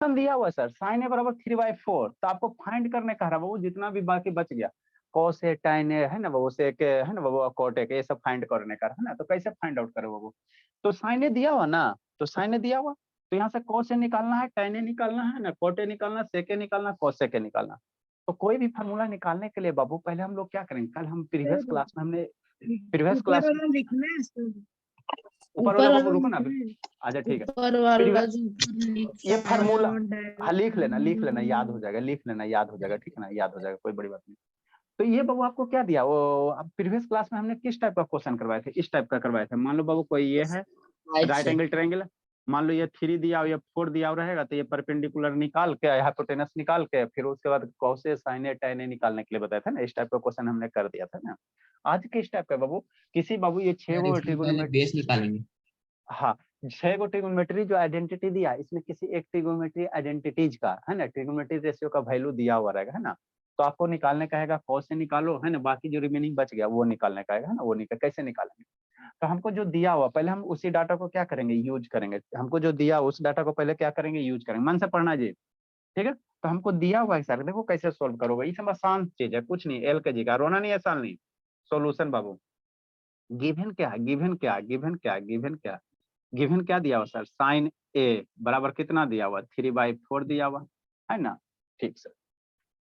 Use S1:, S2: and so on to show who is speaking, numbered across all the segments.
S1: दिया हुआ sir, sign ए बराबर 3/4, तो आपको फाइंड करने कह रहा है वो जितना भी बाकी बच गया, कॉस ए टाइन ए है ना वो, सेक ए है ना वो, कॉट ए, ये सब फाइंड करने का है ना, तो कैसे फाइंड आउट करे वो? तो साइन ए दिया हुआ ना, तो साइन ए दिया हुआ, तो यहाँ से कॉस ए निकालना है, टाइन ए निकालना है ना, कॉट ए निकालना, सेक ए निकालना, कॉस ए निकालना। तो कोई भी फार्मूला निकालने के लिए बाबू पहले हम लोग क्या करेंगे, कल हम प्रीवियस क्लास में हमने प्रीवियस
S2: ऊपर
S1: क्लास में
S2: वाला लिखना है सर,
S1: ऊपर वाला बाबू रुको ना अभी, अच्छा ठीक है,
S2: ऊपर वाला
S1: प्रीवियस
S2: जो
S1: ये
S2: लिखा
S1: फार्मूला,
S2: है
S1: हाँ लिख लेना याद हो जाएगा, लिख लेना याद हो जाएगा, ठीक है ना, याद हो जाएगा, कोई बड़ी बात नहीं। तो ये बाबू आपको क्या दिया वो, अब प्रीवियस क्लास में हमने किस टाइप का क्वेश्चन करवाए थे, इस टाइप का करवाए थे। मान लो बाबू कोई ये है राइट एंगल ट्रायंगल, मान लो ये 3 दिया और ये 4 दिया रहेगा, तो ये परपेंडिकुलर निकाल के, हाइपोटेनस निकाल के, फिर उसके बाद cos A sign A tan ए निकालने के लिए बताया था ना, इस टाइप का क्वेश्चन हमने कर दिया था ना। आज के इस टाइप का बाबू, किसी बाबू ये 6
S3: सर
S1: गो
S3: इसमें पहले बेस निकालेंगे।
S1: हाँ 6 गो ट्रिगोनोमेट्री जो आइडेंटिटी दिया, इसमें किसी एक ट्रिगोनोमेट्री आइडेंटिटीज का है ना, ट्रिगोनोमेट्री रेशियो का वैल्यू दिया हुआ रहेगा है ना, तो आपको निकालने का है कॉस से निकालो है ना, बाकी जो रिमेनिंग बच गया वो निकालने का है ना, वो निकाल कैसे निकालेंगे। तो हमको जो दिया हुआ पहले हम उसी डाटा को क्या करेंगे, यूज करेंगे, हमको जो दिया उस डाटा को पहले क्या करेंगे, यूज करेंगे, मन से पढ़ना जी, ठीक है। तो हमको दिया हुआ है सर, देखो कैसे सोल्व करोगे, ये सब आसान चीज है, कुछ नहीं, एल के जी का, रोना नहीं, आसान नहीं। सोल्यूशन बाबू, गिवन क्या है, गिवन क्या है, गिवन क्या है, गिवन क्या, गिवन क्या दिया हुआ सर, साइन ए बराबर कितना दिया हुआ, 3/4 दिया हुआ है ना, ठीक सर,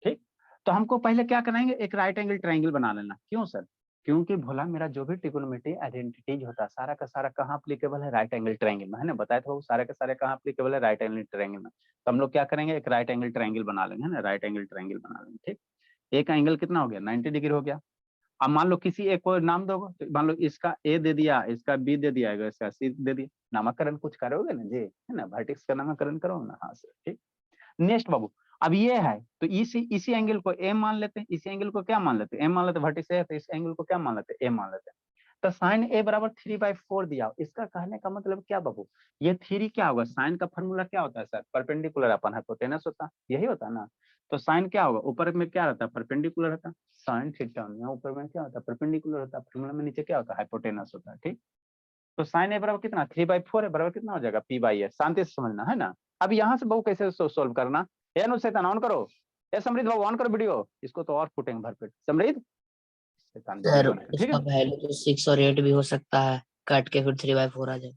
S1: ठीक। तो हमको पहले क्या कराएंगे, एक राइट एंगल ट्रायंगल बना लेना, क्यों सर, क्योंकि भोला मेरा जो भी ट्रिगोनोमेट्री आइडेंटिटीज होता है सारा का सारा कहाँ अप्लीकेबल है, राइट एंगल ट्रायंगल में है ना, बताया था वो सारे का सारे कहाँ अप्लीकेबल है, राइट एंगल ट्रायंगल में। तो हम लोग क्या करेंगे, एक राइट एंगल ट्रायंगल बना लेंगे है ना, राइट एंगल ट्रायंगल बना लेंगे, ठीक। एक एंगल कितना हो गया, 90 डिग्री हो गया। अब मान लो किसी एक को नाम दोगे, तो मान लो इसका ए दे दिया, इसका बी दे दिया, इसका सी दे दिया, नामकरण कुछ करोगे ना जी, है ना, वर्टेक्स का नामकरण करो ना, हाँ सर, ठीक। नेक्स्ट बाबू, अब ये है तो इसी एंगल को ए मान लेते हैं, इसी एंगल को क्या मान लेते हैं, एम मान लेते हैं, वर्टेक्स है तो इस एंगल को क्या मान लेते हैं, ए मान लेते हैं। तो साइन ए बराबर 3/4 दिया, इसका कहने का मतलब क्या बाबू, ये 3 क्या होगा, साइन का फॉर्मूला क्या होता है सर, परपेंडिकुलर अपन हाइपोटेनस होता है, यही होता है ना। तो साइन क्या होगा, ऊपर में क्या रहता है, परपेंडिकुलर रहता है, साइन थीटा में ऊपर में क्या होता है, परपेंडिकुलर होता है, फॉर्मूला में नीचे क्या होता है, हाइपोटेनस होता है, ठीक। तो साइन ए बराबर कितना, 3/4 है, बराबर कितना हो जाएगा, p/s, शांति से समझना है ना। अब यहाँ से बहु कैसे सोल्व करना, ए अनुशेतन ऑन करो, ए समृद्ध बाबू ऑन करो वीडियो, इसको तो और फूटेंगे भरपेट, समृद्ध शैतान
S3: सर
S1: वीडियो नहीं, ठीक
S3: उसका
S1: है।
S3: वैल्यू तो 6 और 8 भी हो सकता है, काट के फिर 3/4 आ जाए।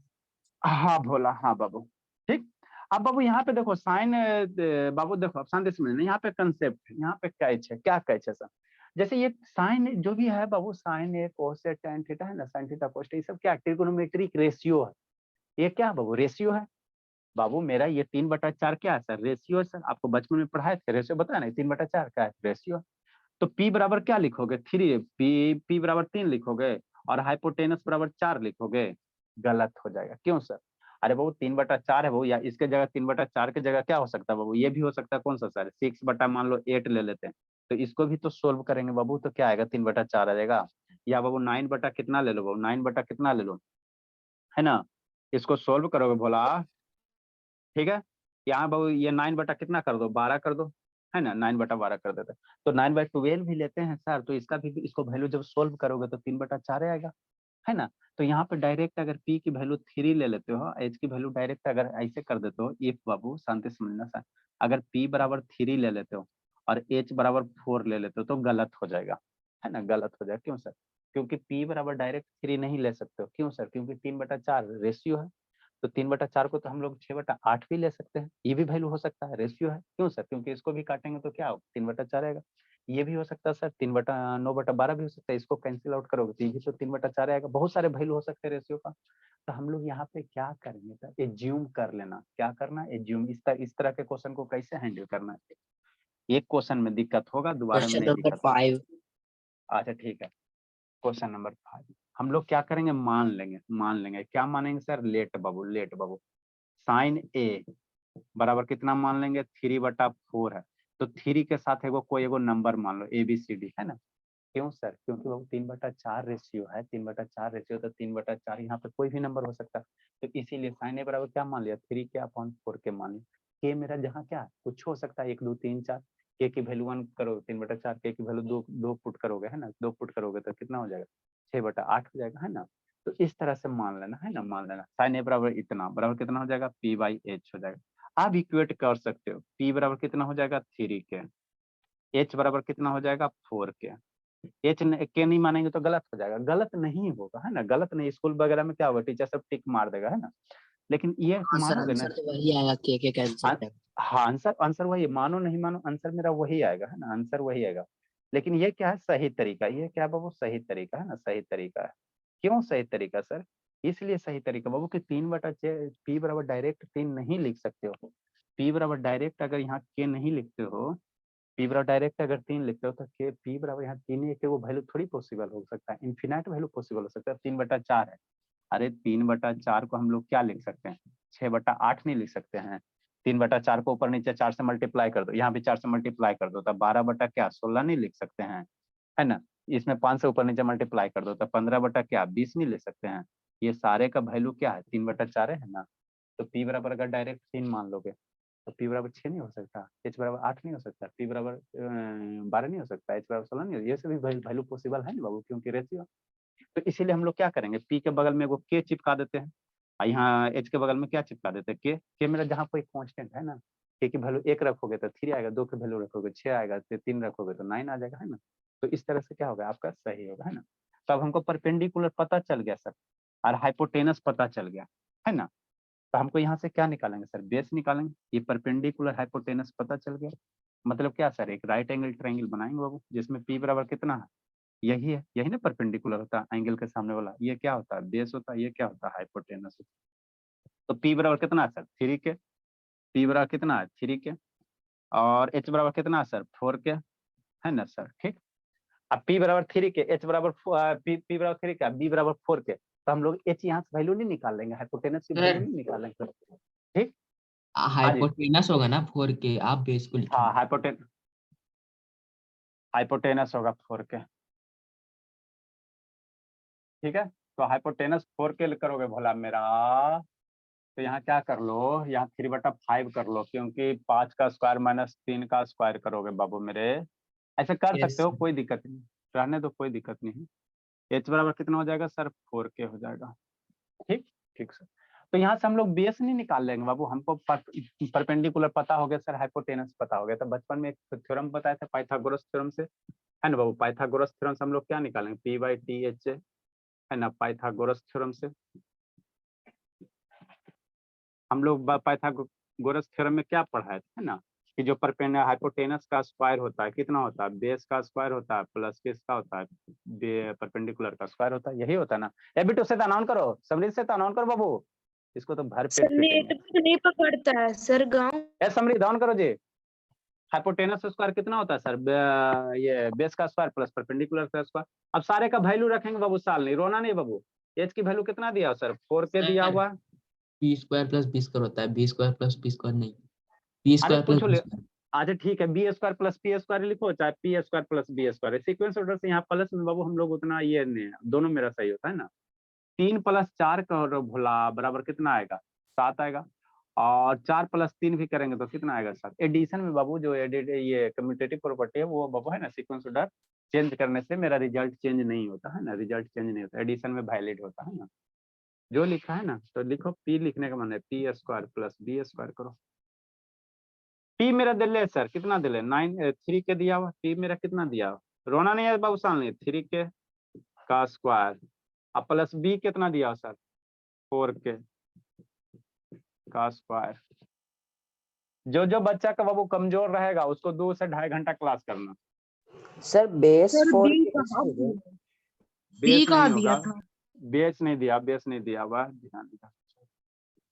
S1: हाँ भोला, हाँ बाबू, ठीक। अब बाबू यहाँ पे देखो साइन, बाबू देखो अब शांति से समझना, यहाँ पे कंसेप्ट है, यहाँ पे कैच है, क्या कैच है सर, जैसे ये साइन जो भी है बाबू, साइन ए कोस ए tan थीटा है ना, साइन थीटा कोस ये सब क्या ट्रिगोनोमेट्रिक रेशियो है, ये क्या बाबू, रेशियो है। बाबू मेरा ये 3/4 क्या है सर, रेशियो है सर, आपको बचपन में पढ़ाए थे, रेशियो बताया ना, 3/4 क्या है, रेशियो। तो P बराबर क्या लिखोगे, 3, P बराबर 3 लिखोगे, और हाइपोटेनस बराबर 4 लिखोगे, गलत हो जाएगा, क्यों सर, अरे बाबू 3/4 है बाबू, या इसके जगह 3/4 की जगह क्या हो सकता है बाबू, ये भी हो सकता है, कौन सा सर, 6 बटा मान लो 8 ले लेते हैं, तो इसको भी तो सोल्व करेंगे बाबू, तो क्या आएगा, 3/4 आ जाएगा। या बाबू 9 बटा कितना ले लो बाबू, 9 बटा कितना ले लो, है ना, इसको सोल्व करोगे भोला, ठीक है। यहाँ बाबू ये 9 बटा कितना कर दो, 12 कर दो, है ना, 9/12 कर देते हैं। तो 9/12 भी लेते हैं सर, तो इसका भी इसको वैल्यू जब सोल्व करोगे तो 3/4 आएगा, है ना। तो यहाँ पे डायरेक्ट अगर P की वैल्यू 3 ले लेते हो, H की वैल्यू डायरेक्ट अगर ऐसे कर देते हो, इफ बाबू शांति से समझना सर, अगर P बराबर 3 ले लेते हो और H बराबर 4 ले लेते हो तो गलत हो जाएगा, है ना, गलत हो जाएगा, क्यों सर, क्योंकि P बराबर डायरेक्ट 3 नहीं ले सकते हो, क्यों सर, क्योंकि 3/4 रेशियो है। तो 3/4 को तो हम लोग 6/8 भी ले सकते हैं, ये भी वैल्यू हो सकता है, रेशियो है, क्यों सर, क्योंकि इसको भी काटेंगे तो क्या होगा, 3/4 आएगा। ये भी हो सकता है सर, 9/12 भी हो सकता है, इसको कैंसिल आउट करोगे तो ये भी तो 3/4 आएगा, बहुत सारे वैल्यू हो सकते हैं रेशियो का। तो हम लोग यहाँ पे क्या करेंगे सर, एज्यूम कर लेना, क्या करना, एज्यूम, इस तरह के क्वेश्चन को कैसे हैंडल करना है, एक क्वेश्चन में दिक्कत होगा, दोबारा में
S3: क्वेश्चन
S1: नहीं
S3: नंबर
S1: दिक्कत होगा।
S3: 5।
S1: अच्छा ठीक है, क्वेश्चन नंबर 5 हम लोग क्या करेंगे, मान लेंगे, क्या मानेंगे सर, लेट बाबू, लेट बाबू, साइन ए बराबर कितना मान लेंगे, 3/4 है, तो 3 के साथ एगो कोई एगो नंबर मान लो, ABCD है ना, क्यों सर, क्योंकि वो 3/4 रेशियो है, 3/4 रेशियो, तो 3/4 यहाँ पे कोई भी नंबर हो सकता है, तो इसीलिए साइन ए बराबर क्या मान लिया, 3 के अपॉन 4 के मान लिया। के मेरा जहाँ क्या कुछ हो सकता है, 1 2 3 4, के की वैल्यू 1 करो, 3/4, के की वैल्यू 2 पुट करोगे, है ना, 2 पुट करोगे तो कितना हो जाएगा, 6/8 हो जाएगा, है ना। तो इस तरह से मान लेना, है ना, मान लेना साइन ए बराबर इतना, बराबर कितना हो जाएगा, P/H हो जाएगा। आप इक्वेट कर सकते हो। P बराबर कितना हो जाएगा 3k, H बराबर कितना हो जाएगा 4k। H के नहीं मानेंगे तो गलत हो जाएगा, गलत नहीं होगा है ना, गलत नहीं। स्कूल वगैरह में क्या होगा, टीचर सब टिक मार देगा है ना, लेकिन ये
S3: हाँ सर,
S1: मानोगे ना।
S3: आंसर तो वही आएगा, के कैंसिल है।
S1: हाँ आंसर, आंसर वही, मानो नहीं मानो आंसर मेरा वही आएगा है ना, आंसर वही आएगा। लेकिन ये क्या है, सही तरीका, ये क्या है बाबू, सही तरीका है ना, सही तरीका है। क्यों सही तरीका सर? इसलिए सही तरीका बाबू कि 3/6 P बराबर डायरेक्ट 3 नहीं लिख सकते हो। P बराबर डायरेक्ट अगर यहाँ के नहीं लिखते हो, P बराबर डायरेक्ट अगर 3 लिखते हो तो के P बराबर यहाँ 3 ही के वो वैल्यू थोड़ी पॉसिबल हो सकता है, इन्फिनाइट वैल्यू पॉसिबल हो सकता है। 3/4 है, अरे 3/4 को हम लोग क्या लिख सकते हैं, 6/8 नहीं लिख सकते हैं। 3/4 को ऊपर नीचे 4 से मल्टीप्लाई कर दो, यहाँ भी 4 से मल्टीप्लाई कर दो, तब 12/16 नहीं लिख सकते हैं, है ना। इसमें 5 से ऊपर नीचे मल्टीप्लाई कर दो, तब 15/20 नहीं लिख सकते हैं। ये सारे का वैल्यू क्या है, 3/4 है ना। तो P बराबर अगर डायरेक्ट 3 मान लोगे तो P बराबर 6 नहीं हो सकता, H बराबर 8 नहीं हो सकता, P बराबर 12 नहीं हो सकता, H बराबर 16 नहीं हो, ये सभी वैल्यू पॉसिबल है ना बाबू, क्योंकि रेशियो। तो इसीलिए हम लोग क्या करेंगे, P के बगल में वो K चिपका देते हैं, और यहाँ H के बगल में क्या चिपका देते हैं, K मेरा जहाँ कोई कांस्टेंट है ना, K की वैल्यू 1 रखोगे तो 3 आएगा, 2 की वैल्यू रखोगे 6 आएगा, 3 रखोगे तो 9 आ जाएगा है ना। तो इस तरह से क्या होगा, आपका सही होगा है ना। तो अब हमको परपेंडिकुलर पता चल गया सर, और हाइपोटेनस पता चल गया है ना। तो हमको यहाँ से क्या निकालेंगे सर, बेस निकालेंगे। ये परपेंडिकुलर हाइपोटेनस पता चल गया, मतलब क्या सर, एक राइट एंगल ट्रायंगल बनाएंगे बाबू, जिसमें P बराबर कितना है, यही है, यही ना परपेंडिकुलर होता है एंगल के सामने वाला, ये क्या होता है, बेस होता है, ये क्या होता है, हाइपोटेनस। तो P बराबर कितना है सर 3k, P बराबर कितना है 3k, और H बराबर कितना है सर 4k, है ना सर। ठीक, अब P बराबर 3k, H बराबर P बराबर 3k, B बराबर 4k, तो हम लोग H यहाँ से वैल्यू नहीं निकाल लेंगे, हाइपोटेनस की वैल्यू
S2: सर
S1: नहीं निकालेंगे। ठीक, हाँ जी,
S2: हाइपोटेनस होगा ना 4k, आप बेस को
S1: हाँ
S2: लिखेंगे।
S1: हाइपोटेनस होगा 4k। ठीक है, तो हाइपोटेनस 4k करोगे भोला मेरा, तो यहाँ क्या कर लो, यहाँ 3/5 कर लो, क्योंकि 5 का स्क्वायर माइनस 3 का स्क्वायर करोगे बाबू मेरे, ऐसे कर सकते
S3: यस।
S1: हो, कोई दिक्कत नहीं, रहने दो, कोई दिक्कत नहीं। H बराबर कितना हो जाएगा सर 4k हो जाएगा। ठीक, ठीक सर। तो यहाँ से हम लोग बेस नहीं निकाल लेंगे बाबू, हमको परपेंडिकुलर पता हो गया सर, हाइपोटेनस पता हो गया। तो बचपन में एक थ्योरम बताया था पाइथागोरस थ्योरम से, है ना बाबू, पाइथागोरस थ्योरम से हम लोग क्या निकालेंगे, P/TH, है ना, पाइथागोरस थ्योरम से हम लोग पाइथागोरस थ्योरम में क्या पढ़ा है ना, कि जो हाइपोटेनस का स्क्वायर होता है कितना होता है, बेस का स्क्वायर होता है प्लस किसका होता है, परपेंडिकुलर का स्क्वायर होता है, यही होता है ना। ए बिट्टू से ऑन करो, समरीत से ऑन करो बाबू, इसको तो भर पेट
S4: सर नेट
S1: पीटेंगे।
S4: भी नहीं पकड़ता है सर गाँव।
S1: ए समरीत ऑन करो जी। हाइपोटेनस का स्क्वायर कितना होता है सर, ये बेस का स्क्वायर प्लस परपेंडिकुलर का स्क्वायर। अब सारे का वैल्यू रखेंगे बाबू, साल नहीं रोना नहीं बाबू। एच की वैल्यू कितना दिया सर 4k दिया हुआ है।
S2: p square plus b square होता है, b square plus p square नहीं, p
S1: अरे
S2: स्क्वायर प्लस
S1: कुछ
S2: b
S1: ले,
S2: स्क्वायर।
S1: अच्छा ठीक है, B square plus P square लिखो, चाहे P square plus B square, sequence order से यहाँ प्लस में बाबू हम लोग उतना ये नहीं है, दोनों मेरा सही होता है ना। 3+4 का भोला बराबर कितना आएगा 7 आएगा, और 4+3 भी करेंगे तो कितना आएगा 7। एडिशन में बाबू जो एडिट ये कम्यूटेटिव प्रॉपर्टी है वो बाबू है ना, सीक्वेंस ऑर्डर चेंज करने से मेरा रिजल्ट चेंज नहीं होता है ना, रिजल्ट चेंज नहीं होता, एडिशन में वैलिड होता है ना। जो लिखा है ना, तो लिखो पी, लिखने का मन है P square plus B square करो। पी मेरा दिले सर कितना दिले 3k दिया हुआ, पी मेरा कितना दिया हुआ, रोना नहीं है बाबू, साल नहीं, 3k का स्क्वायर, अब प्लस बी कितना दिया हुआ सर 4k का स्क्वायर। जो जो बच्चा का बाबू कमजोर रहेगा उसको 2 से 2.5 घंटा क्लास करना।
S5: सर बेस
S4: सर
S5: 4
S4: बी
S5: के
S4: कहाँ
S5: कैसे हो गए?
S1: बेस
S4: कहाँ
S1: नहीं
S4: दिया
S1: होगा,
S4: था?
S1: बेस नहीं दिया, बेस नहीं दिया हुआ, ध्यान दिया।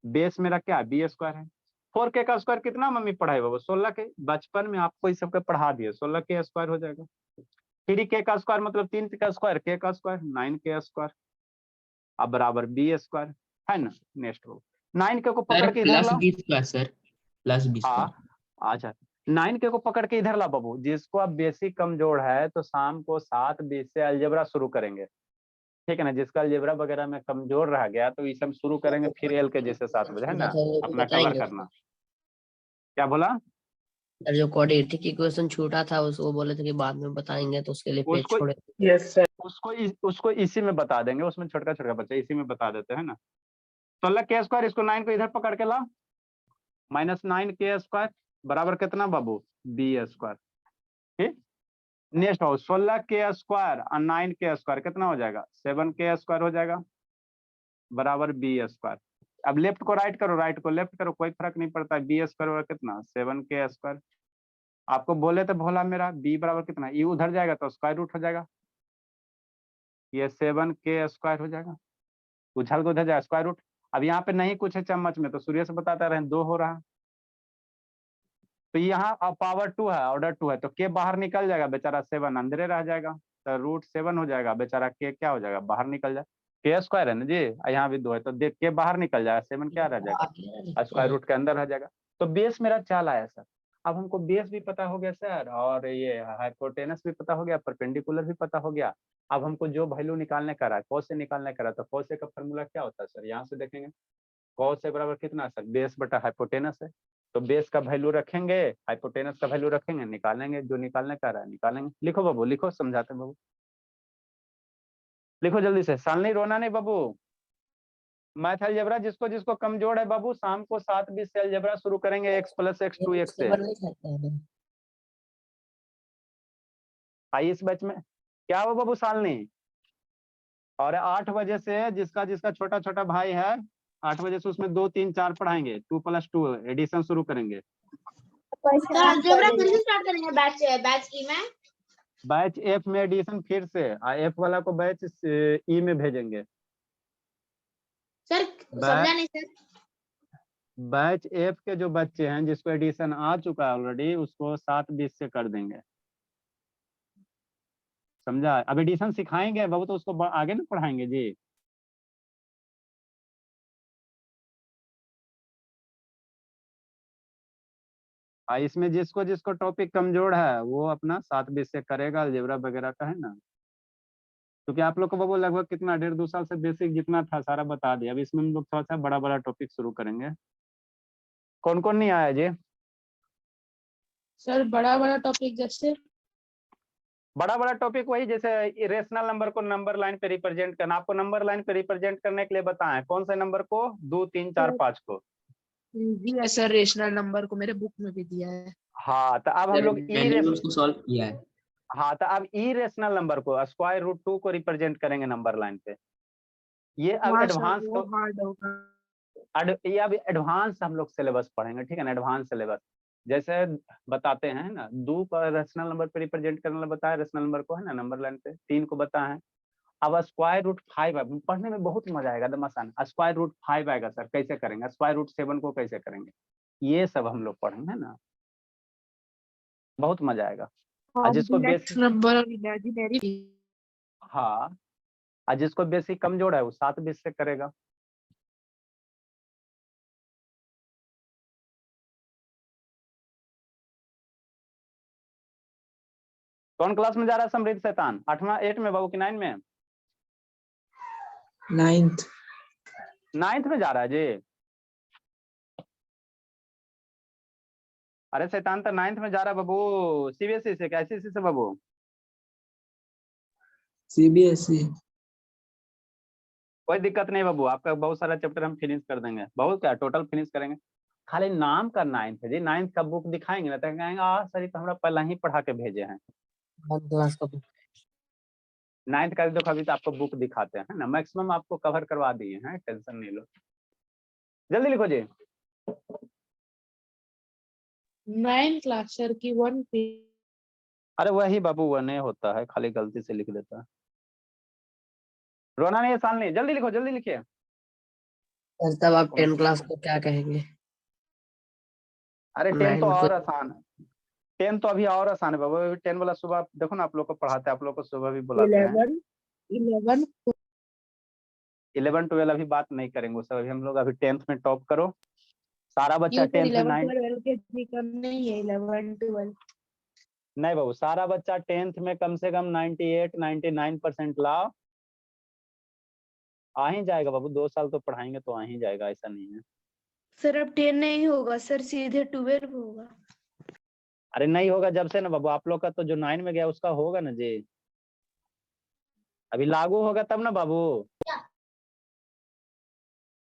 S1: बेस मेरा क्या है बी स्क्वायर है। 4k का स्क्वायर कितना मम्मी पढ़ाई बाबू 16 के, बचपन में आपको इस सबके पढ़ा दिए, 16k स्क्वायर हो जाएगा। 3k का स्क्वायर मतलब 3 का स्क्वायर, k का स्क्वायर 9k स्क्वायर, अब बराबर बी स्क्वायर, है ना। नेक्स्ट हो 9k को
S2: सर
S1: पकड़ के इधर
S2: प्लस
S1: लाओ।
S2: b square, sir plus b square.
S1: हाँ अच्छा, 9k को पकड़ के इधर ला बाबू, जिसको अब बेसिक कमजोर है तो शाम को 7:20 से अलजेब्रा शुरू करेंगे, ठीक है ना। जिसका अलजेब्रा वगैरह में कमजोर रह गया तो ये सब शुरू करेंगे फिर एल के जैसे 7 बजे, है
S3: पूछा
S1: ना,
S3: था वो
S1: अपना कवर
S3: बताएंगे
S1: करना।
S3: उसको।
S1: क्या बोला,
S3: सर जो क्वाड्रेटिक इक्वेशन छूटा था उसको बोले थे कि बाद में बताएंगे, तो उसके लिए पेज
S1: उसको
S3: छोड़े।
S4: Yes sir.
S1: उसको इसी में बता देंगे, उसमें छोटा छोटा बच्चा इसी में बता देते हैं ना। 16k स्क्वायर, इसको 9 को इधर पकड़ के ला, -9k² बराबर कितना बाबू, b²। ठीक, नेक्स्ट हो 16k² और 9k² कितना हो जाएगा, 7k² हो जाएगा बराबर b²। अब लेफ्ट को राइट करो, राइट को लेफ्ट करो, कोई फर्क नहीं पड़ता है। b² कितना, 7k²। आपको बोले तो भोला मेरा b बराबर कितना, ये उधर जाएगा तो स्क्वायर रूट हो जाएगा, ये 7k² हो जाएगा, उछल को उधर जाएगा स्क्वायर रूट। अब यहाँ पे नहीं कुछ है चम्मच में, तो सूर्य से बताते रहे 2 हो रहा। तो यहाँ अब पावर 2 है, ऑर्डर 2 है, तो k बाहर निकल जाएगा बेचारा, 7 अंदर रह जाएगा, तो √7 हो जाएगा बेचारा, k क्या हो जाएगा, बाहर निकल जाए, k² है ना जी, यहाँ भी 2 है, तो देख k बाहर निकल जाएगा, 7 क्या रह जाएगा, स्क्वायर रूट के अंदर रह जाएगा। तो बेस मेरा चाल आया सर। अब हमको बेस भी पता हो गया सर, और ये हाइपोटेनस भी पता हो गया, परपेंडिकुलर भी पता हो गया। अब हमको जो वैल्यू निकालने का रहा है, कॉस से निकालने का रहा, तो कॉस का फॉर्मूला क्या होता है सर, यहाँ से देखेंगे, कॉस बराबर कितना सर, बेस बटा हाइपोटेनस है। तो बेस का वैल्यू रखेंगे, हाइपोटेनस का वैल्यू रखेंगे, निकालेंगे, जो निकालने का रहा है निकालेंगे। लिखो बाबू, लिखो, समझाते बाबू, लिखो जल्दी से, साल नहीं रोना नहीं बाबू। मैथ अलजेब्रा जिसको जिसको कमजोर है बाबू, शाम को 7:20 से अलजेब्रा शुरू करेंगे, x + x 2 x से। आई इस बैच में क्या हो बाबू सालनी, और 8 बजे से जिसका जिसका छोटा छोटा भाई है, 8 बजे से उसमें 2 3 4 पढ़ाएंगे, 2 + 2 एडिशन शुरू करेंगे। बैच एफ में एडिशन फिर से, एफ वाला को बैच ई में भेजेंगे
S6: सर। समझा नहीं सर।
S1: बैच एफ के जो बच्चे हैं जिसको एडिशन आ चुका है ऑलरेडी, उसको 7:20 से कर देंगे, समझा। अब एडिशन सिखाएंगे बाबू, तो उसको आगे ना पढ़ाएंगे जी। इसमें जिसको जिसको टॉपिक कमजोर है वो अपना 7:20 से करेगा, अलजेब्रा वगैरह का है ना, क्योंकि आप लोग को बाबू लगभग कितना 1.5-2 साल से बेसिक जितना था सारा बता दिया। अब इसमें हम लोग थोड़ा सा बड़ा बड़ा टॉपिक शुरू करेंगे। कौन कौन नहीं आया जी
S6: सर बड़ा बड़ा टॉपिक जैसे,
S1: बड़ा बड़ा टॉपिक वही जैसे रेशनल नंबर को नंबर लाइन पे रिप्रेजेंट करना। आपको नंबर लाइन पे रिप्रेजेंट करने के लिए बताएं, कौन से नंबर को, 2 3 4 5 को।
S6: दिया सर, रेशनल नंबर को मेरे बुक में भी दिया है।
S1: हाँ, तो अब हम लोग
S2: मैंने भी उसको सॉल्व किया है।
S1: हाँ, तो अब इरेशनल नंबर को √2 को रिप्रेजेंट करेंगे नंबर लाइन पे। ये अब एडवांस को
S6: हार्ड होगा।
S1: ये अब एडवांस हम लोग सिलेबस पढ़ेंगे, ठीक है ना, एडवांस सिलेबस। जैसे बताते हैं ना, 2 को रेशनल नंबर पे रिप्रेजेंट करने बताया, रेशनल नंबर को है ना नंबर लाइन पे, 3 को बताया है। अब √5 पढ़ने में बहुत मजा आएगा, एकदम आसान। √5 आएगा सर, कैसे करेंगे, √7 को कैसे करेंगे, ये सब हम लोग पढ़ेंगे ना, बहुत मजा आएगा। जिसको बेसिक
S6: नंबर और इमेजिनरी,
S1: हाँ, जिसको बेसिक कमजोर है वो 7:20 से करेगा। कौन क्लास में जा रहा है समृद्ध शैतान, 8 में बाबू की 9 में, 9th में जा रहा है जी। अरे शैतान तो 9th में जा रहा है बाबू, सीबीएसई से, ICSE से बाबू,
S2: CBSE।
S1: कोई दिक्कत नहीं बाबू, आपका बहुत सारा चैप्टर हम फिनिश कर देंगे, बहुत क्या टोटल फिनिश करेंगे। खाली नाम का 9th है जी, 9th का बुक दिखाएंगे ना, तो कहेंगे सर तो हमरा पहले ही पढ़ा के भेजे हैं। 9th का देखो अभी तो आपको बुक दिखाते हैं ना, मैक्सिमम आपको कवर करवा दिए हैं, टेंशन नहीं लो। जल्दी लिखो जी।
S6: 9 क्लास सर की 1 पे।
S1: अरे वही बाबू 1A होता है, खाली गलती से लिख देता है, रोना नहीं, आसान नहीं, जल्दी लिखो, जल्दी लिखिए।
S3: तब आप 10 क्लास को क्या कहेंगे?
S1: अरे 10 तो
S3: 9
S1: और आसान है, 10 तो अभी और आसान है बाबू। 10 वाला सुबह देखो ना, आप लोग को पढ़ाते हैं, आप लोग को सुबह भी बुलाते हैं।
S6: 11
S1: 11 12 अभी बात नहीं करेंगे उससे, अभी हम लोग अभी 10th में टॉप करो। सारा बच्चा 10th में 9 नहीं बाबू, सारा बच्चा 10th में कम से कम 98-99% लाओ, आ ही जाएगा बाबू। 2 साल तो पढ़ाएंगे तो आ ही जाएगा, ऐसा नहीं है।
S4: सर अब 10 नहीं होगा सर, सीधे 12 होगा।
S1: अरे नहीं होगा जब से ना बाबू, आप लोग का तो जो 9 में गया उसका होगा ना जी, अभी लागू होगा तब ना बाबू।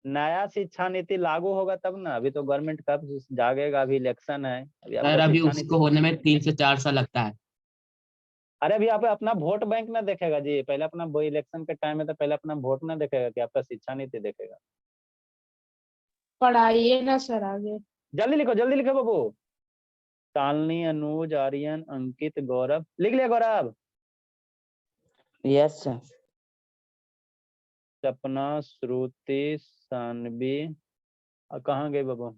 S1: नया शिक्षा नीति लागू होगा तब ना, अभी तो गवर्नमेंट कब जागेगा, अभी इलेक्शन है, अभी
S2: सर
S1: आपका
S2: अभी
S1: शिक्षा
S2: उसको
S1: नीति।
S2: होने में 3 से 4 साल लगता है।
S1: अरे अभी आप अपना वोट बैंक ना देखेगा जी, पहले अपना वो इलेक्शन के टाइम में तो पहले अपना वोट ना देखेगा कि आपका शिक्षा नीति देखेगा।
S6: पढ़ाइए ना सर आगे।
S1: जल्दी लिखो बाबू। शालिनी, अनुज, आर्यन, अंकित, गौरव, लिख लिया गौरव।
S5: Yes sir.
S1: सपना, श्रुति, सानवी, कहाँ गई बाबू?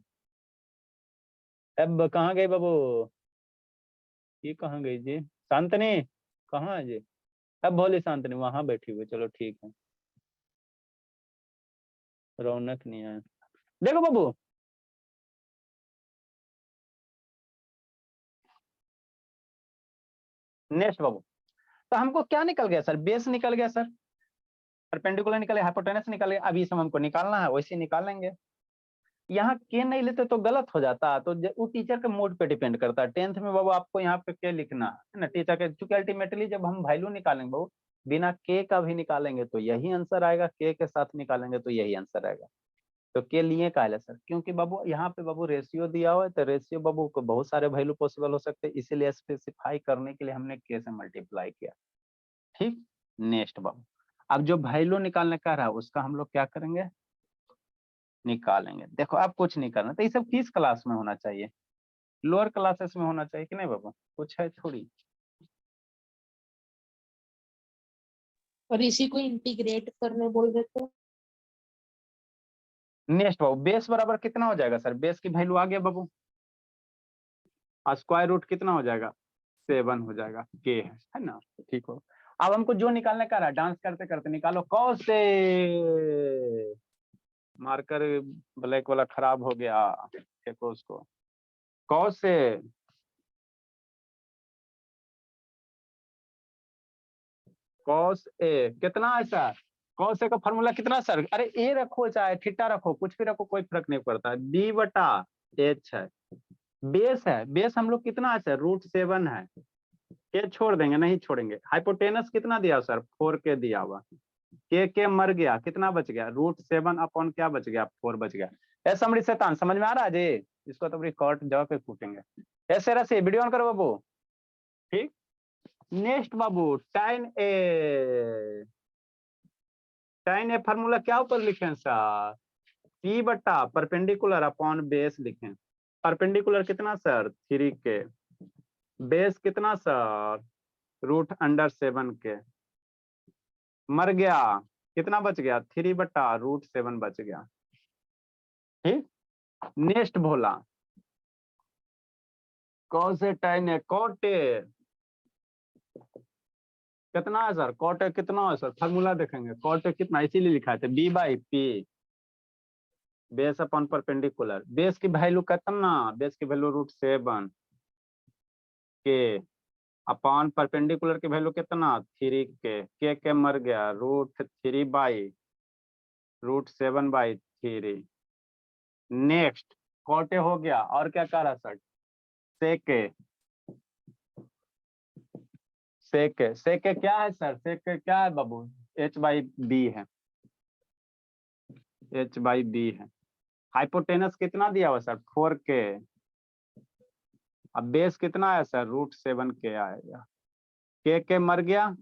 S1: अब कहाँ गई बाबू? ये कहाँ गई जी? शांतनी कहाँ है जी? अब भोली शांतनी वहां बैठी हुई, चलो ठीक है। रौनक नहीं है, देखो बाबू। नेक्स्ट बाबू, तो हमको क्या निकल गया सर? बेस निकल गया सर, परपेंडिकुलर निकल गया, हाइपोटेनस निकल गया। अभी सब हमको निकालना है, वैसे निकालेंगे। यहाँ के नहीं लेते तो गलत हो जाता, तो वो टीचर के मूड पे डिपेंड करता है। 10th में बाबू आपको यहाँ पे के लिखना है ना, टीचर के, चूंकि अल्टीमेटली जब हम वैल्यू निकालेंगे बाबू, बिना के का भी निकालेंगे तो यही आंसर आएगा, के साथ निकालेंगे तो यही आंसर आएगा। तो के लिए का है सर? क्योंकि बाबू यहाँ पे बाबू रेशियो दिया हुआ है, तो रेशियो बाबू को बहुत सारे वैल्यू पॉसिबल हो सकते हैं, इसीलिए स्पेसिफाई करने के लिए हमने के से मल्टीप्लाई किया। ठीक, नेक्स्ट बाबू, अब जो वैल्यू निकालने का रहा उसका हम लोग क्या करेंगे? निकालेंगे। देखो अब कुछ नहीं करना, तो ये सब किस क्लास में होना चाहिए? लोअर क्लासेस में होना चाहिए कि नहीं बाबू? कुछ है थोड़ी।
S6: और इसी को इंटीग्रेट करने बोल रहे थे।
S1: नेक्स्ट बाबू, बेस बराबर कितना हो जाएगा सर? बेस की वैल्यू आ गया बाबू, स्क्वायर रूट कितना हो जाएगा? 7 हो जाएगा, के है ना? ठीक हो। अब हमको जो निकालने का रहा, डांस करते करते निकालो। कौन से मार्कर ब्लैक वाला खराब हो गया, देखो उसको। कौन से कॉस ए कितना है सर? कॉस ए का फॉर्मूला कितना सर? अरे ए रखो चाहे थीटा रखो, कुछ भी रखो, कोई फर्क नहीं पड़ता। बी बटा एच है। बेस है, बेस हम लोग कितना है सर? √7 है। के छोड़ देंगे, नहीं छोड़ेंगे। हाइपोटेनस कितना दिया सर? 4 के दिया हुआ। के मर गया, कितना बच गया? √7 अपॉन क्या बच गया? 4 बच गया। ऐसा समझ शैतान, समझ में आ रहा है जी? इसको तो रिकॉर्ड जगह पे कूटेंगे। ऐसे रसी वीडियो ऑन करो बाबू। ठीक, नेक्स्ट बाबू, tan ए फार्मूला क्या ऊपर लिखें सर? पी बटा परपेंडिकुलर अपॉन बेस लिखें। परपेंडिकुलर कितना सर? 3 के। बेस कितना सर? √7 के। मर गया, कितना बच गया? 3 बटा √7 बच गया। ठीक, नेक्स्ट भोला, कौन से tan है? cot ए कितना है सर? cot ए कितना है सर? फार्मूला देखेंगे, cot ए कितना, इसीलिए लिखा है b/p base upon perpendicular. Base की वैल्यू कितना? बेस की वैल्यू √7 के अपॉन परपेंडिकुलर की वैल्यू कितना? 3 के मर गया, √3/√7/3। नेक्स्ट, cot ए हो गया, और क्या कह रहा सर? sec ए क्या है सर? sec ए क्या है बाबू? h/b है, h/b है। हाइपोटेनस कितना दिया हुआ सर? 4 के। अब बेस कितना है सर? √7 के आएगा। के मर गया,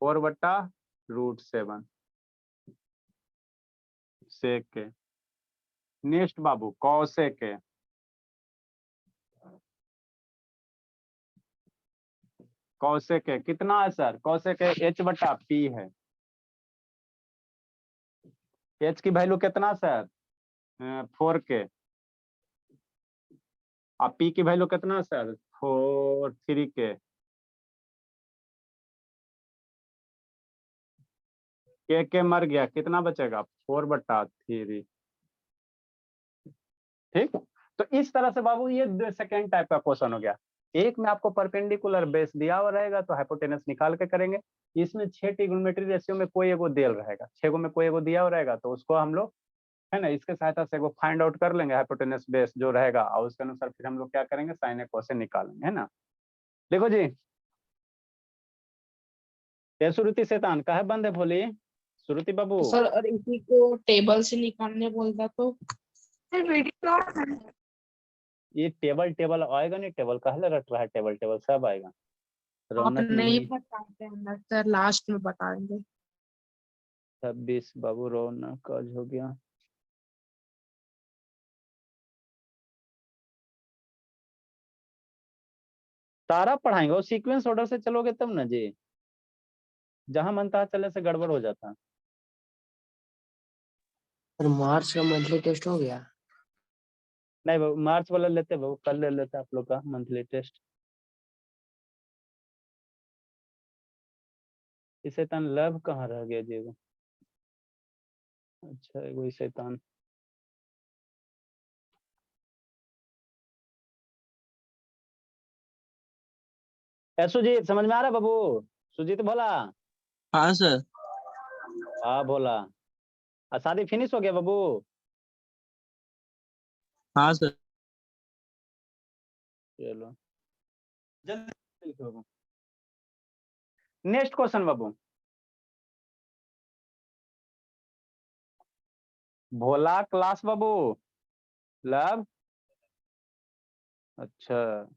S1: 4 बटा √7 sec के। नेक्स्ट बाबू, cosec के। cosec के कितना है सर? cosec के h/p है। h की वैल्यू कितना सर? 4 के। अब p की वैल्यू कितना सर? 3 के। के मर गया, कितना बचेगा? 4/3। ठीक, तो इस तरह से बाबू ये सेकेंड टाइप का क्वेश्चन हो गया। एक में आपको परपेंडिकुलर बेस दिया हुआ रहेगा तो हाइपोटेनस निकाल के करेंगे। इसमें 6 ट्रिग्नोमेट्री रेशियो में कोई एगो देल रहेगा, 6 में कोई एगो दिया हुआ रहेगा, तो उसको हम लोग है ना इसके सहायता से एगो फाइंड आउट कर लेंगे हाइपोटेनस बेस जो रहेगा, और उसके अनुसार फिर हम लोग क्या करेंगे? साइन ए क्वेश्चन निकालेंगे, है ना। देखो जी, श्रुति शैतान का है बंद है भोली। श्रुति बाबू
S6: सर और इसी को टेबल से निकालने बोलता तो
S1: ये टेबल टेबल आएगा नहीं, टेबल कहले रट रहा है, टेबल टेबल सब आएगा।
S6: आप
S1: रौनक
S6: नहीं
S1: नहीं,
S6: बताते हैं सर, लास्ट में बताएंगे।
S1: 26 बाबू रौनक आज हो गया। सारा पढ़ाएंगे और सीक्वेंस ऑर्डर से चलोगे तब ना जी, जहां मन तहा चलने से गड़बड़ हो जाता है।
S3: सर मार्च का मंथली टेस्ट हो गया?
S1: नहीं बाबू मार्च वाला लेते बाबू, कल ले लेते आप लोग का मंथली टेस्ट। इस शैतान लव कहाँ रह गया जी वो? अच्छा वही शैतान। सुजीत समझ में आ रहा है बाबू? सुजीत बोला?
S7: हाँ सर।
S1: हाँ बोला। शादी फिनिश हो गया बाबू?
S7: हाँ सर।
S1: चलो जल्दी लिखो बाबू। नेक्स्ट क्वेश्चन बाबू। भोला क्लास बाबू, लव। अच्छा